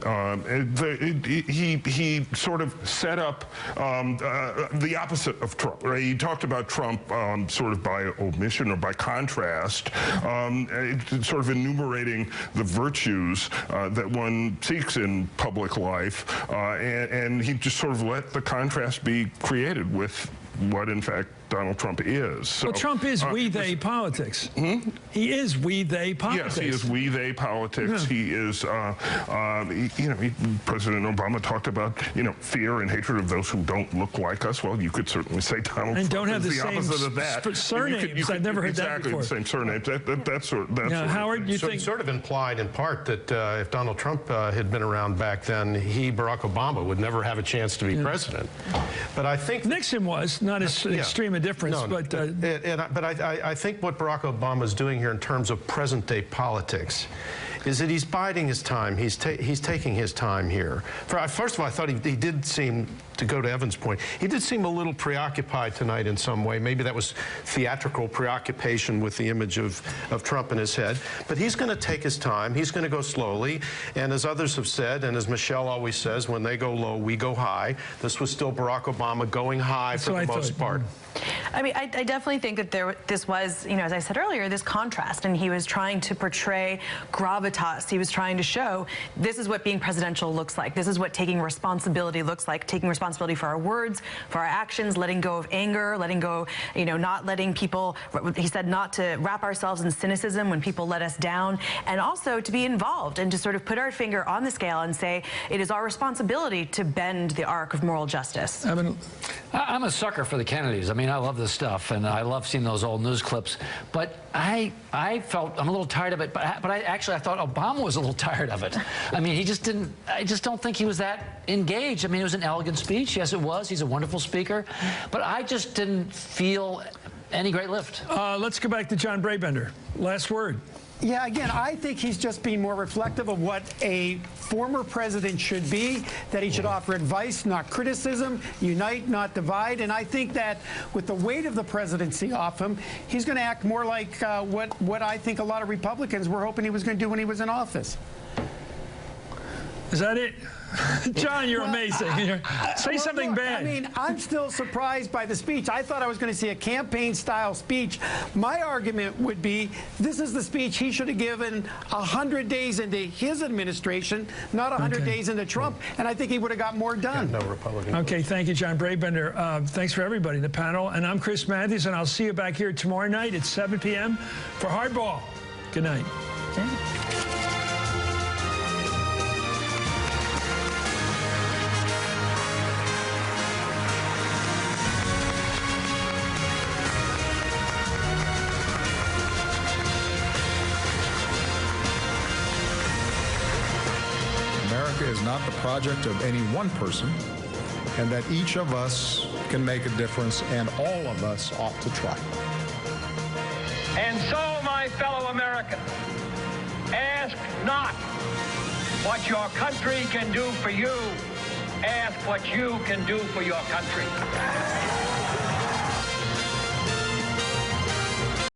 He sort of set up the opposite of Trump. Right? He talked about Trump sort of by omission or by contrast, sort of enumerating the virtues that one seeks in public life, and he just sort of let the contrast be created with what, in fact, Donald Trump is. So, well, Trump is we-they politics. He is we-they politics. Yes, he is we-they politics. Yeah. He is, President Obama talked about, fear and hatred of those who don't look like us. Well, you could certainly say Donald and Trump don't have is the same opposite of that. Surnames. I've never heard that before. Exactly the same surnames. That's Howard, you so think? It sort of implied in part that if Donald Trump had been around back then, Barack Obama, would never have a chance to be president. But I think Nixon was not as extreme a difference. No, but I think what Barack Obama is doing here in terms of present-day politics is that he's biding his time. He's taking his time here. First of all, I thought he did seem, to go to Evan's point, he did seem a little preoccupied tonight in some way. Maybe that was theatrical preoccupation with the image of Trump in his head. But he's going to take his time. He's going to go slowly. And as others have said, and as Michelle always says, when they go low, we go high. This was still Barack Obama going high for the most part. I mean, I definitely think that this was, as I said earlier, this contrast, and he was trying to portray gravitas. He was trying to show this is what being presidential looks like. This is what taking responsibility looks like, taking responsibility for our words, for our actions, letting go of anger, letting go, not letting people, he said, not to wrap ourselves in cynicism when people let us down, and also to be involved and to sort of put our finger on the scale and say it is our responsibility to bend the arc of moral justice. I'm a sucker for the Kennedys. I mean, I love this stuff, and I love seeing those old news clips. But I felt I'm a little tired of it. But I thought Obama was a little tired of it. I mean, he just didn't. I just don't think he was that engaged. I mean, it was an elegant speech. Yes, it was. He's a wonderful speaker. But I just didn't feel any great lift. Let's go back to John Brabender. Last word. Yeah, again, I think he's just being more reflective of what a former president should be, that he should offer advice, not criticism, unite, not divide. And I think that with the weight of the presidency off him, he's going to act more like what I think a lot of Republicans were hoping he was going to do when he was in office. Is that it? John, you're amazing. Say something bad. I mean, I'm still surprised by the speech. I thought I was going to see a campaign-style speech. My argument would be this is the speech he should have given 100 days into his administration, not 100 days into Trump, and I think he would have got more done. No Republican. Okay, thank you, John Brabender. Thanks for everybody, the panel. And I'm Chris Matthews, and I'll see you back here tomorrow night at 7 p.m. for Hardball. Good night. Okay. Is not the project of any one person, and that each of us can make a difference, and all of us ought to try. And so, my fellow Americans, ask not what your country can do for you, ask what you can do for your country.